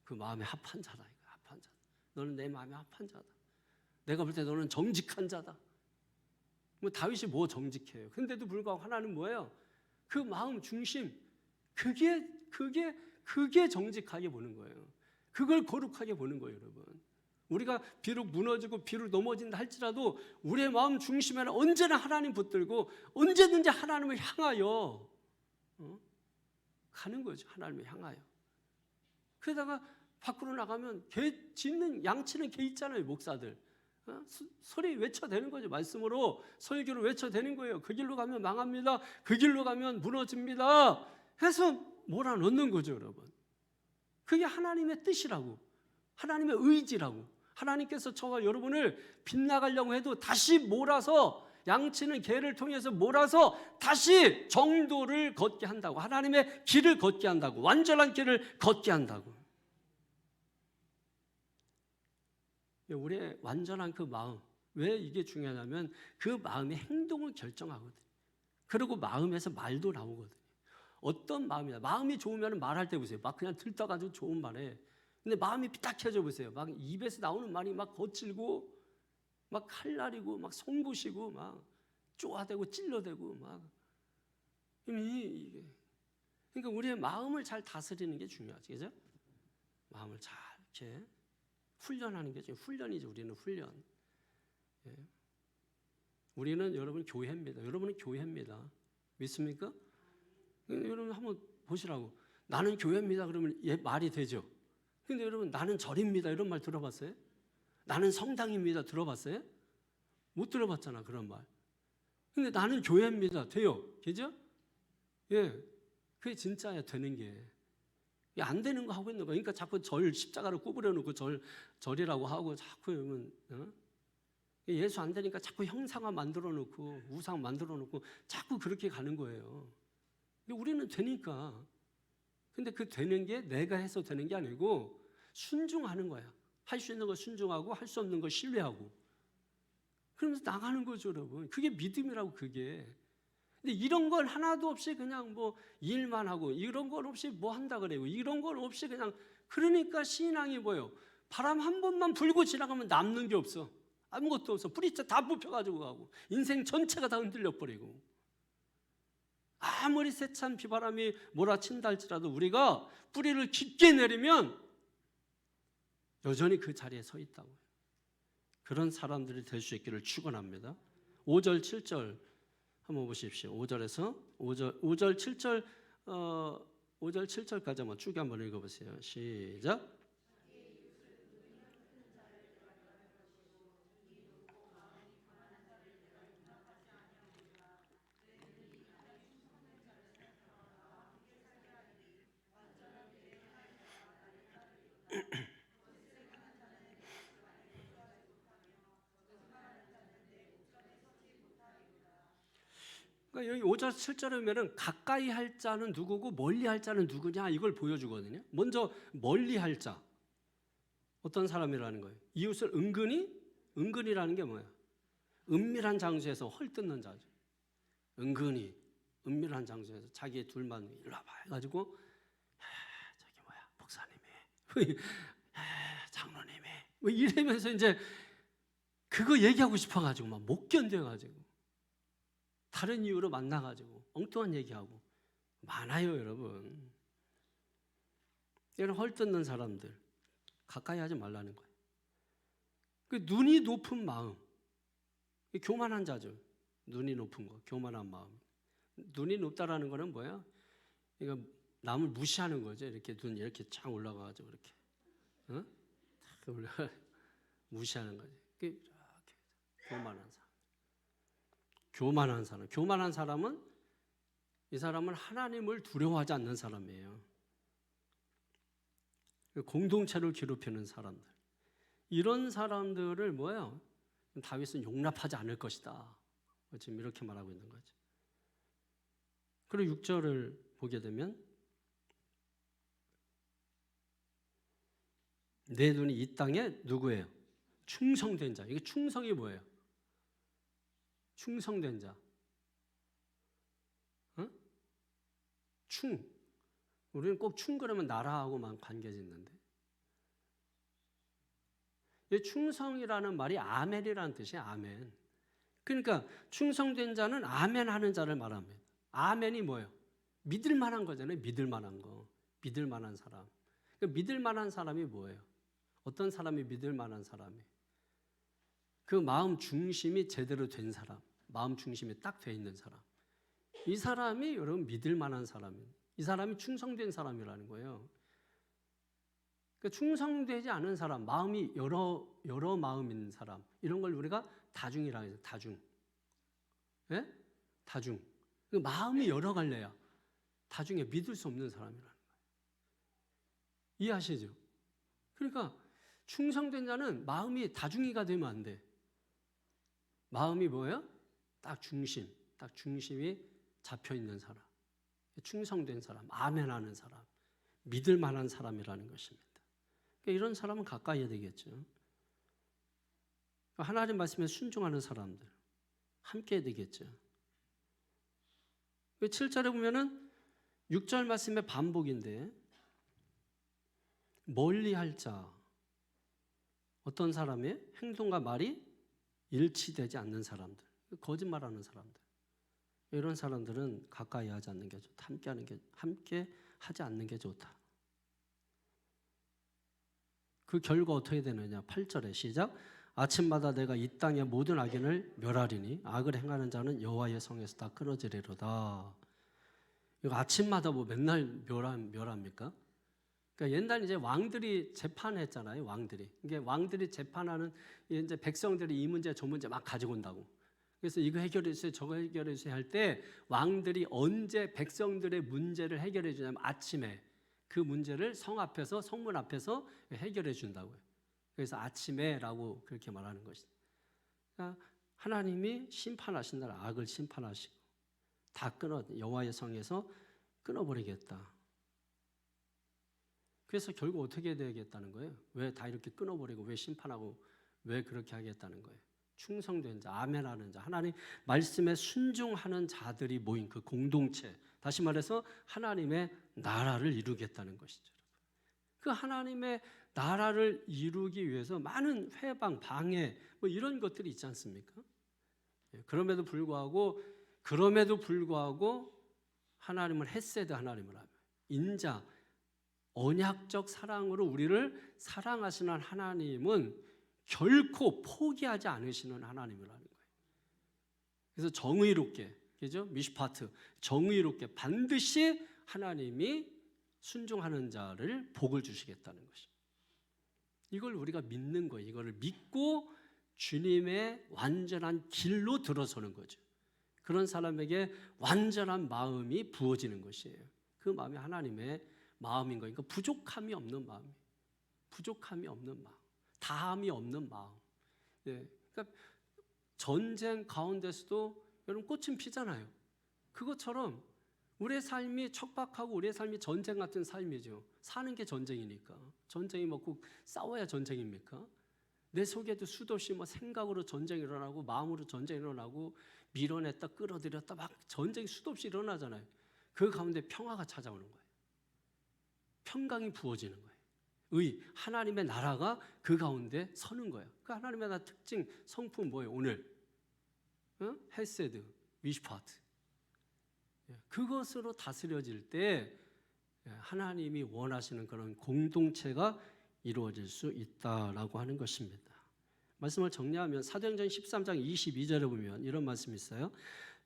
그 마음에 합한 자다. 합한 자. 너는 내 마음에 합한 자다. 내가 볼 때 너는 정직한 자다. 뭐 다윗이 뭐 정직해요? 근데도 불구하고 하나님 뭐예요? 그 마음 중심, 그게 정직하게 보는 거예요. 그걸 거룩하게 보는 거예요, 여러분. 우리가 비록 무너지고 비록 넘어진다 할지라도 우리의 마음 중심에는 언제나 하나님 붙들고 언제든지 하나님을 향하여 가는 거죠. 하나님을 향하여. 그러다가 밖으로 나가면 개 짖는 양치는 개 있잖아요, 목사들. 소리 외쳐대는 거죠. 말씀으로 설교를 외쳐대는 거예요. 그 길로 가면 망합니다. 그 길로 가면 무너집니다. 해서 몰아넣는 거죠, 여러분. 그게 하나님의 뜻이라고, 하나님의 의지라고. 하나님께서 저와 여러분을 빗나가려고 해도 다시 몰아서 양치는 개를 통해서 몰아서 다시 정도를 걷게 한다고. 하나님의 길을 걷게 한다고. 완전한 길을 걷게 한다고. 우리의 완전한 그 마음, 왜 이게 중요하냐면 그 마음의 행동을 결정하거든요. 그리고 마음에서 말도 나오거든요. 어떤 마음이냐. 마음이 좋으면 말할 때 보세요. 막 그냥 들떠가지고 좋은 말에. 근데 마음이 삐딱해져 보세요. 막 입에서 나오는 말이 막 거칠고 막 칼날이고 막 송구시고 막 쪼아대고 찔러대고 막. 이게. 그러니까 우리의 마음을 잘 다스리는 게 중요하지. 그죠? 마음을 잘 이렇게 훈련하는 게 훈련이죠. 우리는 훈련. 예. 우리는 여러분 교회입니다. 여러분은 교회입니다. 믿습니까? 여러분 한번 보시라고. 나는 교회입니다. 그러면 말이 되죠. 근데 여러분 나는 절입니다. 이런 말 들어봤어요? 나는 성당입니다. 들어봤어요? 못 들어봤잖아, 그런 말. 근데 나는 교회입니다. 돼요. 그죠? 예. 그게 진짜야, 되는 게. 안 되는 거 하고 있는 거야. 그러니까 자꾸 십자가를 구부려 놓고 절이라고 하고 자꾸 여러분, 예수 안 되니까 자꾸 형상화 만들어 놓고 우상 만들어 놓고 자꾸 그렇게 가는 거예요. 근데 우리는 되니까. 근데 그 되는 게 내가 해서 되는 게 아니고 순종하는 거야. 할 수 있는 거 순종하고 할 수 없는 거 신뢰하고. 그러면서 나가는 거죠, 여러분. 그게 믿음이라고, 그게. 근데 이런 걸 하나도 없이 그냥 뭐 일만 하고 이런 걸 없이 뭐 한다 그래요. 이런 걸 없이 그냥. 그러니까 신앙이 뭐예요? 바람 한 번만 불고 지나가면 남는 게 없어. 아무것도 없어. 뿌리째 다 뽑혀가지고 가고 인생 전체가 다 흔들려 버리고. 아무리 세찬 비바람이 몰아친다 할지라도 우리가 뿌리를 깊게 내리면 여전히 그 자리에 서 있다고요. 그런 사람들이 될 수 있기를 축원합니다. 5절 7절 한번 보십시오. 5절에서 5절 7절 5절 7절까지 한번 쭉 한번 읽어보세요. 시작. 그러니까 여기 5절 7절에 보면은 가까이 할 자는 누구고 멀리 할 자는 누구냐 이걸 보여주거든요. 먼저 멀리 할 자 어떤 사람이라는 거예요. 이웃을 은근히라는 게 뭐야? 은밀한 장소에서 헐뜯는 자죠. 은근히 은밀한 장소에서 자기 둘만 일로 와봐 해가지고 저기 뭐야 목사님이 장로님이 뭐 이러면서 이제 그거 얘기하고 싶어가지고 막 못 견뎌가지고 다른 이유로 만나가지고 엉뚱한 얘기하고 많아요, 여러분. 이런 헐뜯는 사람들 가까이 하지 말라는 거예요. 그 눈이 높은 마음, 교만한 자죠. 눈이 높은 거, 교만한 마음. 눈이 높다라는 거는 뭐야? 이거 남을 무시하는 거죠. 이렇게 눈 이렇게 쫙 올라가가지고 이렇게, 어? 탁 올라가 무시하는 거지. 이렇게 교만한 사람. 교만한 사람은 이 사람은 하나님을 두려워하지 않는 사람이에요. 공동체를 괴롭히는 사람들. 이런 사람들을 뭐예요? 다윗은 용납하지 않을 것이다. 지금 이렇게 말하고 있는 거죠. 그리고 6절을 보게 되면 내 눈이 이 땅에 누구예요? 충성된 자. 이게 충성이 뭐예요? 충성된 자. 어? 우리는 꼭 그러면 나라하고만 관계 짓는데. 이 충성이라는 말이 아멘이라는 뜻이에요. 아멘. 그러니까 충성된 자는 아멘 하는 자를 말합니다. 아멘이 뭐예요? 믿을 만한 거잖아요. 믿을 만한 거. 믿을 만한 사람. 그러니까 믿을 만한 사람이 뭐예요? 어떤 사람이 믿을 만한 사람이? 그 마음 중심이 제대로 된 사람. 마음 중심이 딱 돼 있는 사람. 이 사람이 여러분 믿을 만한 사람이에요. 이 사람이 충성된 사람이라는 거예요. 그러니까 충성되지 않은 사람, 마음이 여러 마음인 사람, 이런 걸 우리가 다중이라고 해서 다중. 예? 다중. 그 마음이 여러 갈래야 다중에 믿을 수 없는 사람이라는 거예요. 이해하시죠? 그러니까 충성된 자는 마음이 다중이가 되면 안 돼. 마음이 뭐예요? 딱 중심이 잡혀 있는 사람. 충성된 사람, 아멘하는 사람, 믿을 만한 사람이라는 것입니다. 그러니까 이런 사람은 가까이 해야 되겠죠. 하나님 말씀에 순종하는 사람들 함께 해야 되겠죠. 7절에 보면은 6절 말씀의 반복인데 멀리 할 자 어떤 사람의 행동과 말이 일치되지 않는 사람들, 거짓말하는 사람들, 이런 사람들은 가까이 하지 않는 게 좋다. 함께 하지 않는 게 좋다. 그 결과 어떻게 되느냐? 8절에 시작. 아침마다 내가 이 땅의 모든 악인을 멸하리니 악을 행하는 자는 여호와의 성에서 다 끊어지리로다. 이거 아침마다 뭐 맨날 멸합니까? 그러니까 옛날 이제 왕들이 재판했잖아요. 이게 왕들이 재판하는 이제 백성들이 이 문제 저 문제 막 가지고 온다고. 그래서 이거 해결해 주세요, 저거 해결해 주세요 할 때 왕들이 언제 백성들의 문제를 해결해 주냐면 아침에 그 문제를 성문 앞에서 해결해 준다고요. 그래서 아침에라고 그렇게 말하는 것이죠. 그러니까 하나님이 심판하신 날 악을 심판하시고 다 여호와의 성에서 끊어버리겠다. 그래서 결국 어떻게 되겠다는 거예요? 왜 다 이렇게 끊어버리고 왜 심판하고 왜 그렇게 하겠다는 거예요? 충성된 자, 아멘하는 자, 하나님 말씀에 순종하는 자들이 모인 그 공동체, 다시 말해서 하나님의 나라를 이루겠다는 것이죠. 그 하나님의 나라를 이루기 위해서 많은 회방, 방해 뭐 이런 것들이 있지 않습니까? 그럼에도 불구하고 하나님을 헤세드 하나님을 하며 인자, 언약적 사랑으로 우리를 사랑하시는 하나님은 결코 포기하지 않으시는 하나님이라는 거예요. 그래서 정의롭게, 그죠? 미슈파트, 정의롭게 반드시 하나님이 순종하는 자를 복을 주시겠다는 것입니다. 이걸 우리가 믿는 거예요. 이거를 믿고 주님의 완전한 길로 들어서는 거죠. 그런 사람에게 완전한 마음이 부어지는 것이에요. 그 마음이 하나님의 마음인 거니까 부족함이 없는 마음, 다함이 없는 마음. 그러니까 전쟁 가운데서도 여러분 꽃은 피잖아요. 그것처럼 우리의 삶이 척박하고 우리의 삶이 전쟁 같은 삶이죠. 사는 게 전쟁이니까. 전쟁이 뭐 꼭 싸워야 전쟁입니까? 내 속에도 수도 없이 뭐 생각으로 전쟁이 일어나고 마음으로 전쟁이 일어나고 밀어냈다 끌어들였다 막 전쟁이 수도 없이 일어나잖아요. 그 가운데 평화가 찾아오는 거예요. 평강이 부어지는 거예요. 하나님의 나라가 그 가운데 서는 거예요. 그 하나님의 나라 특징 성품 뭐예요? 오늘 헤세드, 미슈파트. 그것으로 다스려질 때 하나님이 원하시는 그런 공동체가 이루어질 수 있다라고 하는 것입니다. 말씀을 정리하면 사도행전 13장 22절에 보면 이런 말씀이 있어요.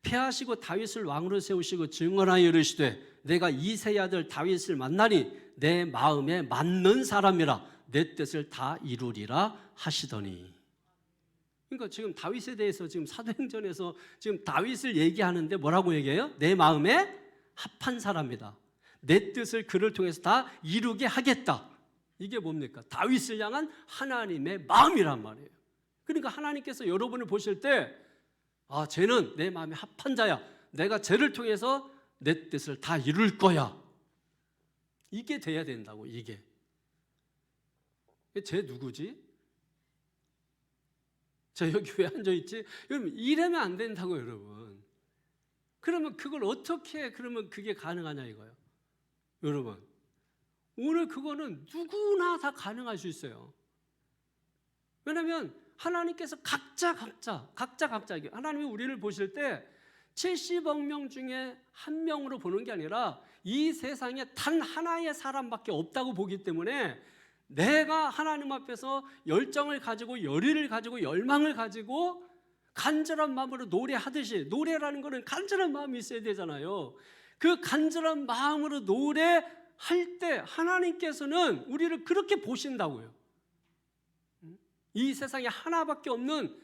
패하시고 다윗을 왕으로 세우시고 증언하여 이르시되 내가 이새의 아들 다윗을 만나니 내 마음에 맞는 사람이라 내 뜻을 다 이루리라 하시더니. 그러니까 지금 다윗에 대해서 지금 사도행전에서 지금 다윗을 얘기하는데 뭐라고 얘기해요? 내 마음에 합한 사람이다. 내 뜻을 그를 통해서 다 이루게 하겠다. 이게 뭡니까? 다윗을 향한 하나님의 마음이란 말이에요. 그러니까 하나님께서 여러분을 보실 때 쟤는 내 마음에 합한 자야. 내가 쟤를 통해서 내 뜻을 다 이룰 거야. 이게 돼야 된다고. 이게 쟤 누구지? 쟤 여기 왜 앉아있지? 여러분 이러면 안 된다고 여러분. 그러면 그걸 어떻게 그러면 그게 가능하냐 이거예요. 여러분 오늘 그거는 누구나 다 가능할 수 있어요. 왜냐하면 하나님께서 각자 하나님이 우리를 보실 때 70억 명 중에 한 명으로 보는 게 아니라 이 세상에 단 하나의 사람밖에 없다고 보기 때문에 내가 하나님 앞에서 열정을 가지고 열의를 가지고 열망을 가지고 간절한 마음으로 노래하듯이, 노래라는 거는 간절한 마음이 있어야 되잖아요. 그 간절한 마음으로 노래할 때 하나님께서는 우리를 그렇게 보신다고요. 이 세상에 하나밖에 없는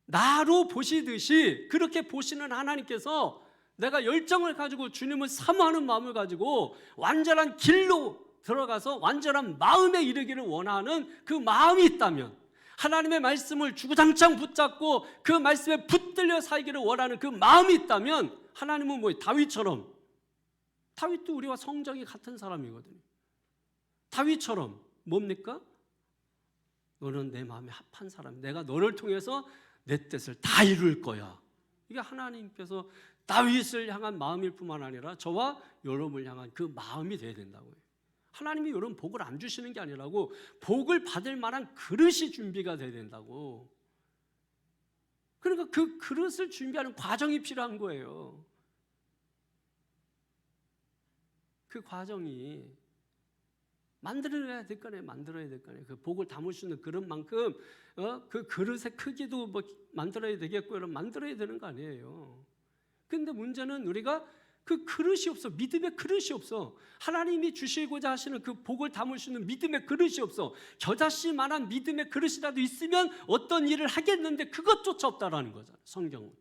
나로 보시듯이 그렇게 보시는 하나님께서 내가 열정을 가지고 주님을 사모하는 마음을 가지고 완전한 길로 들어가서 완전한 마음에 이르기를 원하는 그 마음이 있다면, 하나님의 말씀을 주구장창 붙잡고 그 말씀에 붙들려 살기를 원하는 그 마음이 있다면, 하나님은 뭐예요? 다윗처럼. 다윗도 우리와 성정이 같은 사람이거든요. 다윗처럼 뭡니까? 너는 내 마음에 합한 사람, 내가 너를 통해서 내 뜻을 다 이룰 거야. 이게 하나님께서 다윗을 향한 마음일 뿐만 아니라 저와 여러분을 향한 그 마음이 돼야 된다고요. 하나님이 여러분 복을 안 주시는 게 아니라고, 복을 받을 만한 그릇이 준비가 돼야 된다고. 그러니까 그 그릇을 준비하는 과정이 필요한 거예요. 그 과정이 만들어야 될 거네, 만들어야 될 거네. 그 복을 담을 수 있는 그릇만큼 그 그릇의 크기도 뭐 만들어야 되겠고, 여러분 만들어야 되는 거 아니에요. 근데 문제는 우리가 그 그릇이 없어. 믿음의 그릇이 없어. 하나님이 주시고자 하시는 그 복을 담을 수 있는 믿음의 그릇이 없어. 겨자씨만한 믿음의 그릇이라도 있으면 어떤 일을 하겠는데 그것조차 없다라는 거잖아요. 성경은.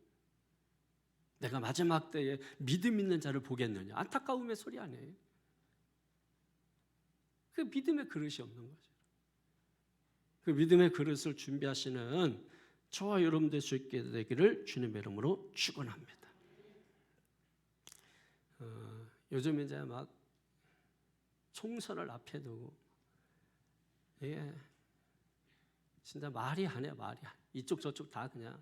내가 마지막 때에 믿음 있는 자를 보겠느냐. 안타까움의 소리 아니에요. 그 믿음의 그릇이 없는 거죠. 그 믿음의 그릇을 준비하시는 저와 여러분 될 수 있게 되기를 주님의 이름으로 축원합니다. 요즘 이제 막 총선을 앞에 두고 이게 진짜 말이 아니야, 말이. 이쪽 저쪽 다 그냥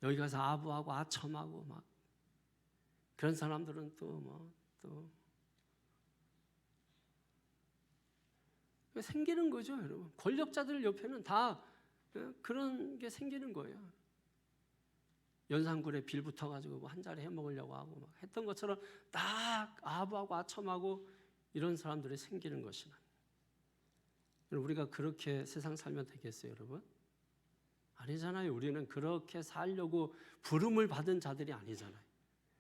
여기 가서 아부하고 아첨하고 막 그런 사람들은 또 생기는 거죠, 여러분. 권력자들 옆에는 다 그런 게 생기는 거예요. 연산군에 빌 붙어가지고 뭐 한 자리 해먹으려고 하고 막 했던 것처럼 딱 아부하고 아첨하고 이런 사람들이 생기는 것이나, 우리가 그렇게 세상 살면 되겠어요, 여러분? 아니잖아요. 우리는 그렇게 살려고 부름을 받은 자들이 아니잖아요.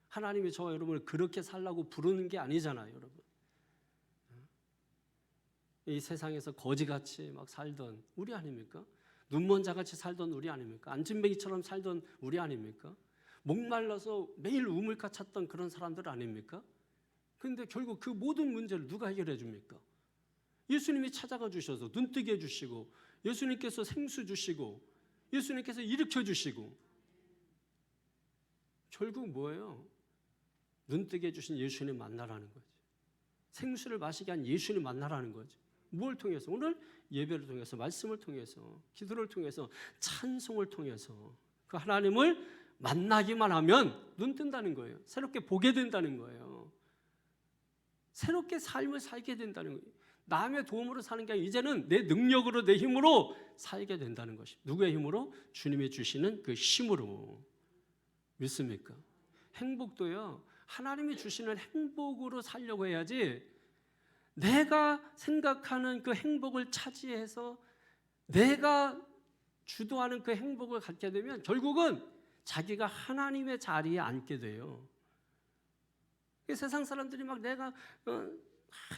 하나님이 저와 여러분을 그렇게 살라고 부르는 게 아니잖아요, 여러분. 이 세상에서 거지같이 막 살던 우리 아닙니까? 눈먼 자같이 살던 우리 아닙니까? 안진뱅이처럼 살던 우리 아닙니까? 목말라서 매일 우물가 찾던 그런 사람들 아닙니까? 그런데 결국 그 모든 문제를 누가 해결해 줍니까? 예수님이 찾아가 주셔서 눈뜨게 해주시고, 예수님께서 생수 주시고, 예수님께서 일으켜 주시고, 결국 뭐예요? 눈뜨게 해주신 예수님 만나라는 거지. 생수를 마시게 한 예수님 만나라는 거지. 뭘 통해서? 오늘 예배를 통해서, 말씀을 통해서, 기도를 통해서, 찬송을 통해서 그 하나님을 만나기만 하면 눈 뜬다는 거예요. 새롭게 보게 된다는 거예요. 새롭게 삶을 살게 된다는 거예요. 남의 도움으로 사는 게 아니라 이제는 내 능력으로, 내 힘으로 살게 된다는 것이. 누구의 힘으로? 주님이 주시는 그 힘으로. 믿습니까? 행복도요, 하나님이 주시는 행복으로 살려고 해야지, 내가 생각하는 그 행복을 차지해서 내가 주도하는 그 행복을 갖게 되면 결국은 자기가 하나님의 자리에 앉게 돼요. 세상 사람들이 막 내가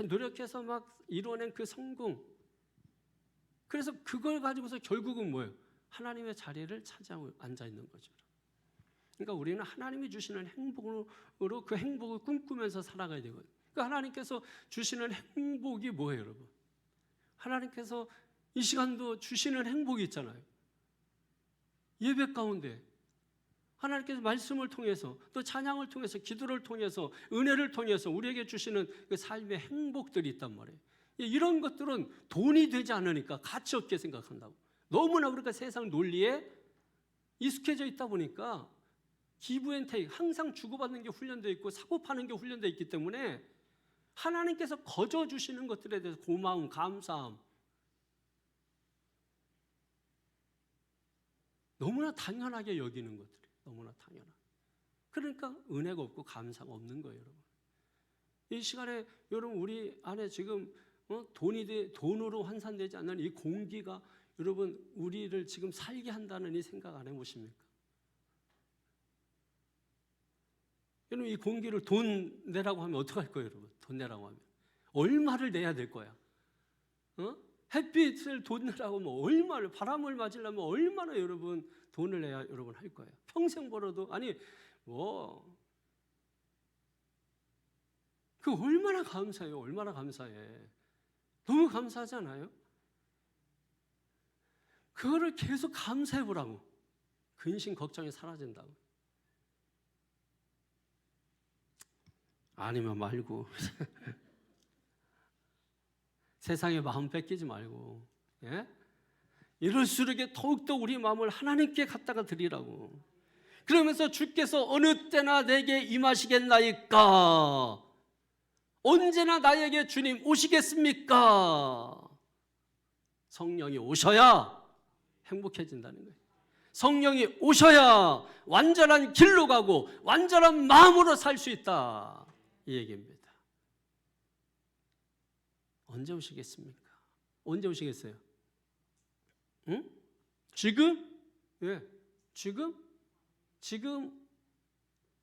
노력해서 막 이뤄낸 그 성공, 그래서 그걸 가지고서 결국은 뭐예요? 하나님의 자리를 차지하고 앉아 있는 거죠. 그러니까 우리는 하나님이 주시는 행복으로 그 행복을 꿈꾸면서 살아가야 되거든요. 그러니까 하나님께서 주시는 행복이 뭐예요, 여러분? 하나님께서 이 시간도 주시는 행복이 있잖아요. 예배 가운데 하나님께서 말씀을 통해서, 또 찬양을 통해서, 기도를 통해서, 은혜를 통해서 우리에게 주시는 그 삶의 행복들이 있단 말이에요. 이런 것들은 돈이 되지 않으니까 가치 없게 생각한다고. 너무나 그러니까 세상 논리에 익숙해져 있다 보니까 기브 앤 테이크, 항상 주고받는 게 훈련되어 있고 사고 파는 게 훈련되어 있기 때문에 하나님께서 거저 주시는 것들에 대해서 고마움, 감사함, 너무나 당연하게 여기는 것들이 너무나 당연한. 그러니까 은혜가 없고 감사가 없는 거예요, 여러분. 이 시간에 여러분 우리 안에 지금 돈으로 환산되지 않는 이 공기가 여러분 우리를 지금 살게 한다는 이 생각 안 해보십니까? 여러분 이 공기를 돈 내라고 하면 어떡할 거예요, 여러분? 돈 내라고 하면 얼마를 내야 될 거야? 햇빛을 돈 내라고 하면 얼마를, 바람을 맞으려면 얼마나 여러분 돈을 내야 여러분 할 거예요? 평생 벌어도 아니 그 얼마나 감사해요. 얼마나 감사해. 너무 감사하잖아요. 그거를 계속 감사해 보라고. 근심 걱정이 사라진다고. 아니면 말고 세상에 마음 뺏기지 말고, 예? 이럴수록 더욱더 우리 마음을 하나님께 갖다가 드리라고. 그러면서 주께서 어느 때나 내게 임하시겠나이까? 언제나 나에게 주님 오시겠습니까? 성령이 오셔야 행복해진다는 거예요. 성령이 오셔야 완전한 길로 가고 완전한 마음으로 살 수 있다, 이 얘기입니다. 언제 오시겠습니까? 언제 오시겠어요? 응? 지금? 예. 지금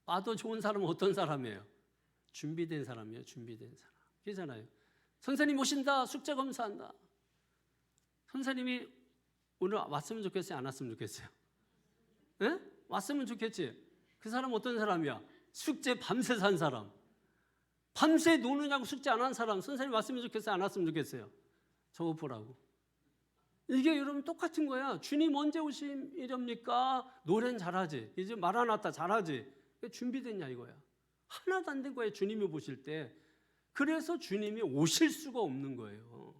와도 좋은 사람은 어떤 사람이에요? 준비된 사람이에요. 준비된 사람. 그렇잖아요. 선생님 오신다. 숙제 검사한다. 선생님이 오늘 왔으면 좋겠어요? 안 왔으면 좋겠어요? 예? 왔으면 좋겠지. 그 사람 어떤 사람이야? 숙제 밤새 산 사람. 밤새 노느냐고 숙제 안 한 사람. 선생님 왔으면 좋겠어요? 안 왔으면 좋겠어요? 저거 보라고. 이게 여러분 똑같은 거야. 주님 언제 오시렵니까? 노래는 잘하지. 이제 마라나타 잘하지. 준비됐냐 이거야. 하나도 안 된 거예요. 주님이 보실 때. 그래서 주님이 오실 수가 없는 거예요.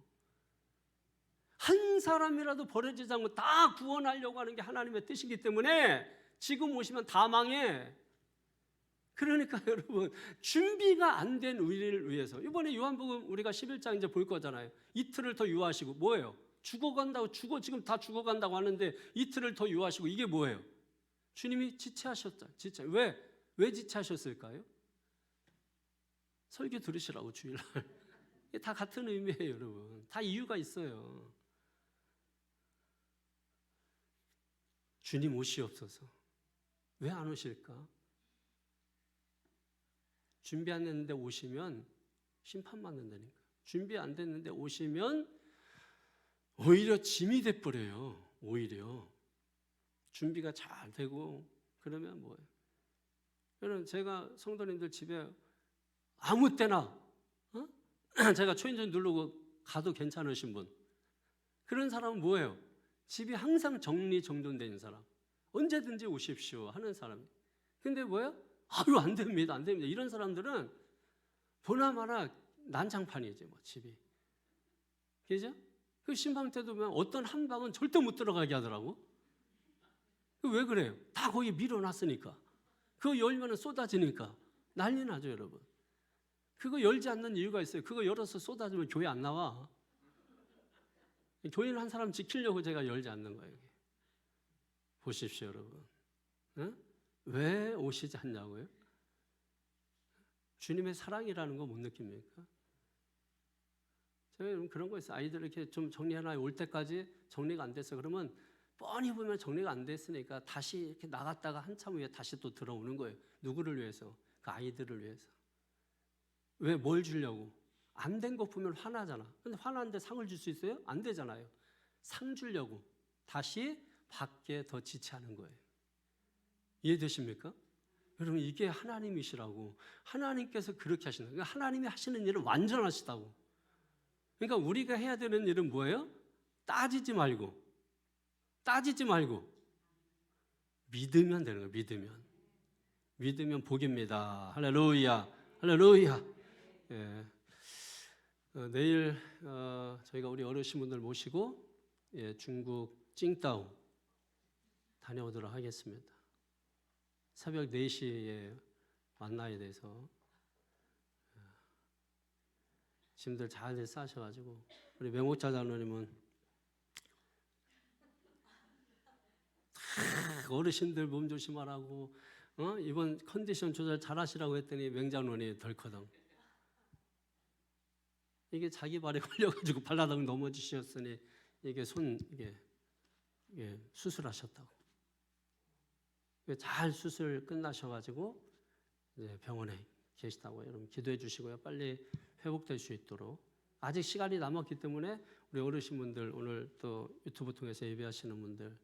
한 사람이라도 버려지지 않고 다 구원하려고 하는 게 하나님의 뜻이기 때문에 지금 오시면 다 망해. 그러니까 여러분 준비가 안 된 우리를 위해서 이번에 요한복음 우리가 11장 이제 볼 거잖아요. 이틀을 더 유하시고 뭐예요? 죽어간다고 지금 다 죽어간다고 하는데 이틀을 더 유하시고 이게 뭐예요? 주님이 지체하셨다. 왜 지체하셨을까요? 설교 들으시라고 주일날. 다 같은 의미예요, 여러분. 다 이유가 있어요. 주님 오시옵소서. 왜 안 오실까? 준비 안 됐는데 오시면 심판받는다니까. 준비 안 됐는데 오시면 오히려 짐이 돼버려요. 오히려 준비가 잘 되고 그러면 뭐예요? 여러분 제가 성도님들 집에 아무 때나 제가 초인종 누르고 가도 괜찮으신 분, 그런 사람은 뭐예요? 집이 항상 정리정돈되는 사람, 언제든지 오십시오 하는 사람. 근데 뭐예요? 아유, 안 됩니다, 안 됩니다. 이런 사람들은 보나마나 난장판이지 뭐 집이. 그죠? 그 신방 때도 보면 어떤 한 방은 절대 못 들어가게 하더라고. 왜 그래요? 다 거기 밀어놨으니까. 그거 열면 쏟아지니까 난리 나죠, 여러분. 그거 열지 않는 이유가 있어요. 그거 열어서 쏟아지면 교회 안 나와. 교회는 한 사람 지키려고 제가 열지 않는 거예요. 보십시오, 여러분. 응? 왜 오시지 않냐고요? 주님의 사랑이라는 거 못 느낍니까? 제가 여러분 그런 거 있어요. 아이들 이렇게 좀 정리하나 올 때까지 정리가 안 됐어. 그러면 뻔히 보면 정리가 안 됐으니까 다시 이렇게 나갔다가 한참 후에 다시 또 들어오는 거예요. 누구를 위해서? 그 아이들을 위해서. 왜? 뭘 주려고? 안 된 거 보면 화나잖아. 근데 화나는데 상을 줄 수 있어요? 안 되잖아요. 상 주려고 다시 밖에 더 지체하는 거예요. 이해되십니까? 여러분, 이게 하나님이시라고. 하나님께서 그렇게 하시는 거예요. 하나님이 하시는 일은 완전하시다고. 그러니까 우리가 해야 되는 일은 뭐예요? 따지지 말고 믿으면 되는 거예요. 믿으면 복입니다. 할렐루야, 할렐루야. 예. 내일 저희가 우리 어르신분들 모시고 중국 칭다오 다녀오도록 하겠습니다. 새벽 4시에 만나야 돼서 짐들 잘 싸셔가지고, 우리 명옥자 장로님은 어르신들 몸 조심하라고 이번 컨디션 조절 잘하시라고 했더니 맹장론이 덜커덩. 이게 자기 발에 걸려가지고 발라당 넘어지셨으니 이게 이게 수술하셨다고. 잘 수술 끝나셔가지고 이제 병원에 계시다고. 여러분 기도해 주시고요. 빨리 회복될 수 있도록. 아직 시간이 남았기 때문에 우리 어르신분들, 오늘 또 유튜브 통해서 예배하시는 분들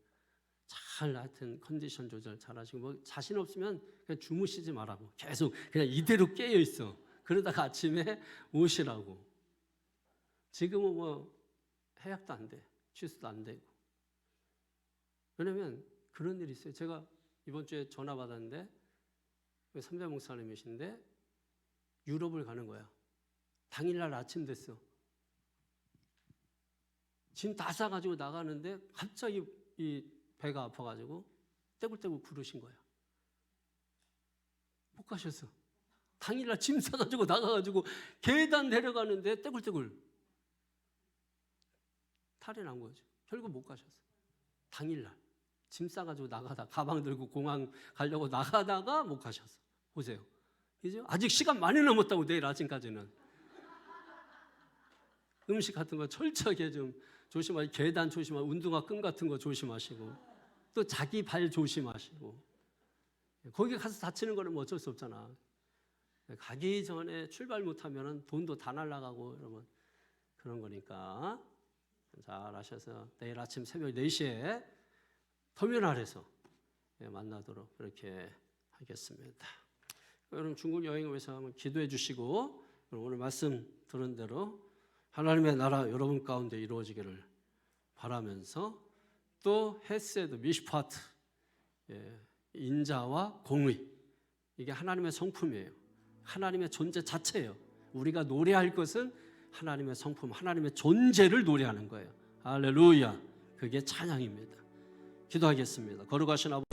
잘 하여튼 컨디션 조절 잘 하시고, 뭐 자신 없으면 그냥 주무시지 말라고. 계속 그냥 이대로 깨어 있어. 그러다가 아침에 오시라고. 지금은 뭐 해약도 안 돼. 취소도 안 되고. 왜냐면 그런 일이 있어요. 제가 이번 주에 전화 받았는데 선배 목사님이신데 유럽을 가는 거야. 당일날 아침 됐어. 짐 다 싸가지고 나가는데 갑자기 이 배가 아파가지고 떼굴떼굴 구르신 거야. 못 가셨어. 당일날 짐 싸가지고 나가가지고 계단 내려가는데 떼굴떼굴 탈이 난 거죠. 결국 못 가셨어. 당일날 짐 싸가지고 나가다 가방 들고 공항 가려고 나가다가 못 가셨어. 보세요. 그죠? 아직 시간 많이 남았다고. 내일 아침까지는. 음식 같은 거 철저하게 좀 조심하시고, 계단 조심하시고, 운동화 끈 같은 거 조심하시고, 또 자기 발 조심하시고. 거기 가서 다치는 거는 뭐 어쩔 수 없잖아. 가기 전에 출발 못하면 돈도 다 날아가고 이러면 그런 거니까 잘 하셔서 내일 아침 새벽 4시에 터미널에서 만나도록 그렇게 하겠습니다. 여러분 중국 여행을 위해서 한번 기도해 주시고, 오늘 말씀 들은 대로 하나님의 나라 여러분 가운데 이루어지기를 바라면서, 또 헤세드, 미시파트, 인자와 공의, 이게 하나님의 성품이에요. 하나님의 존재 자체예요. 우리가 노래할 것은 하나님의 성품, 하나님의 존재를 노래하는 거예요. 할렐루야. 그게 찬양입니다. 기도하겠습니다. 거룩하신 아버지,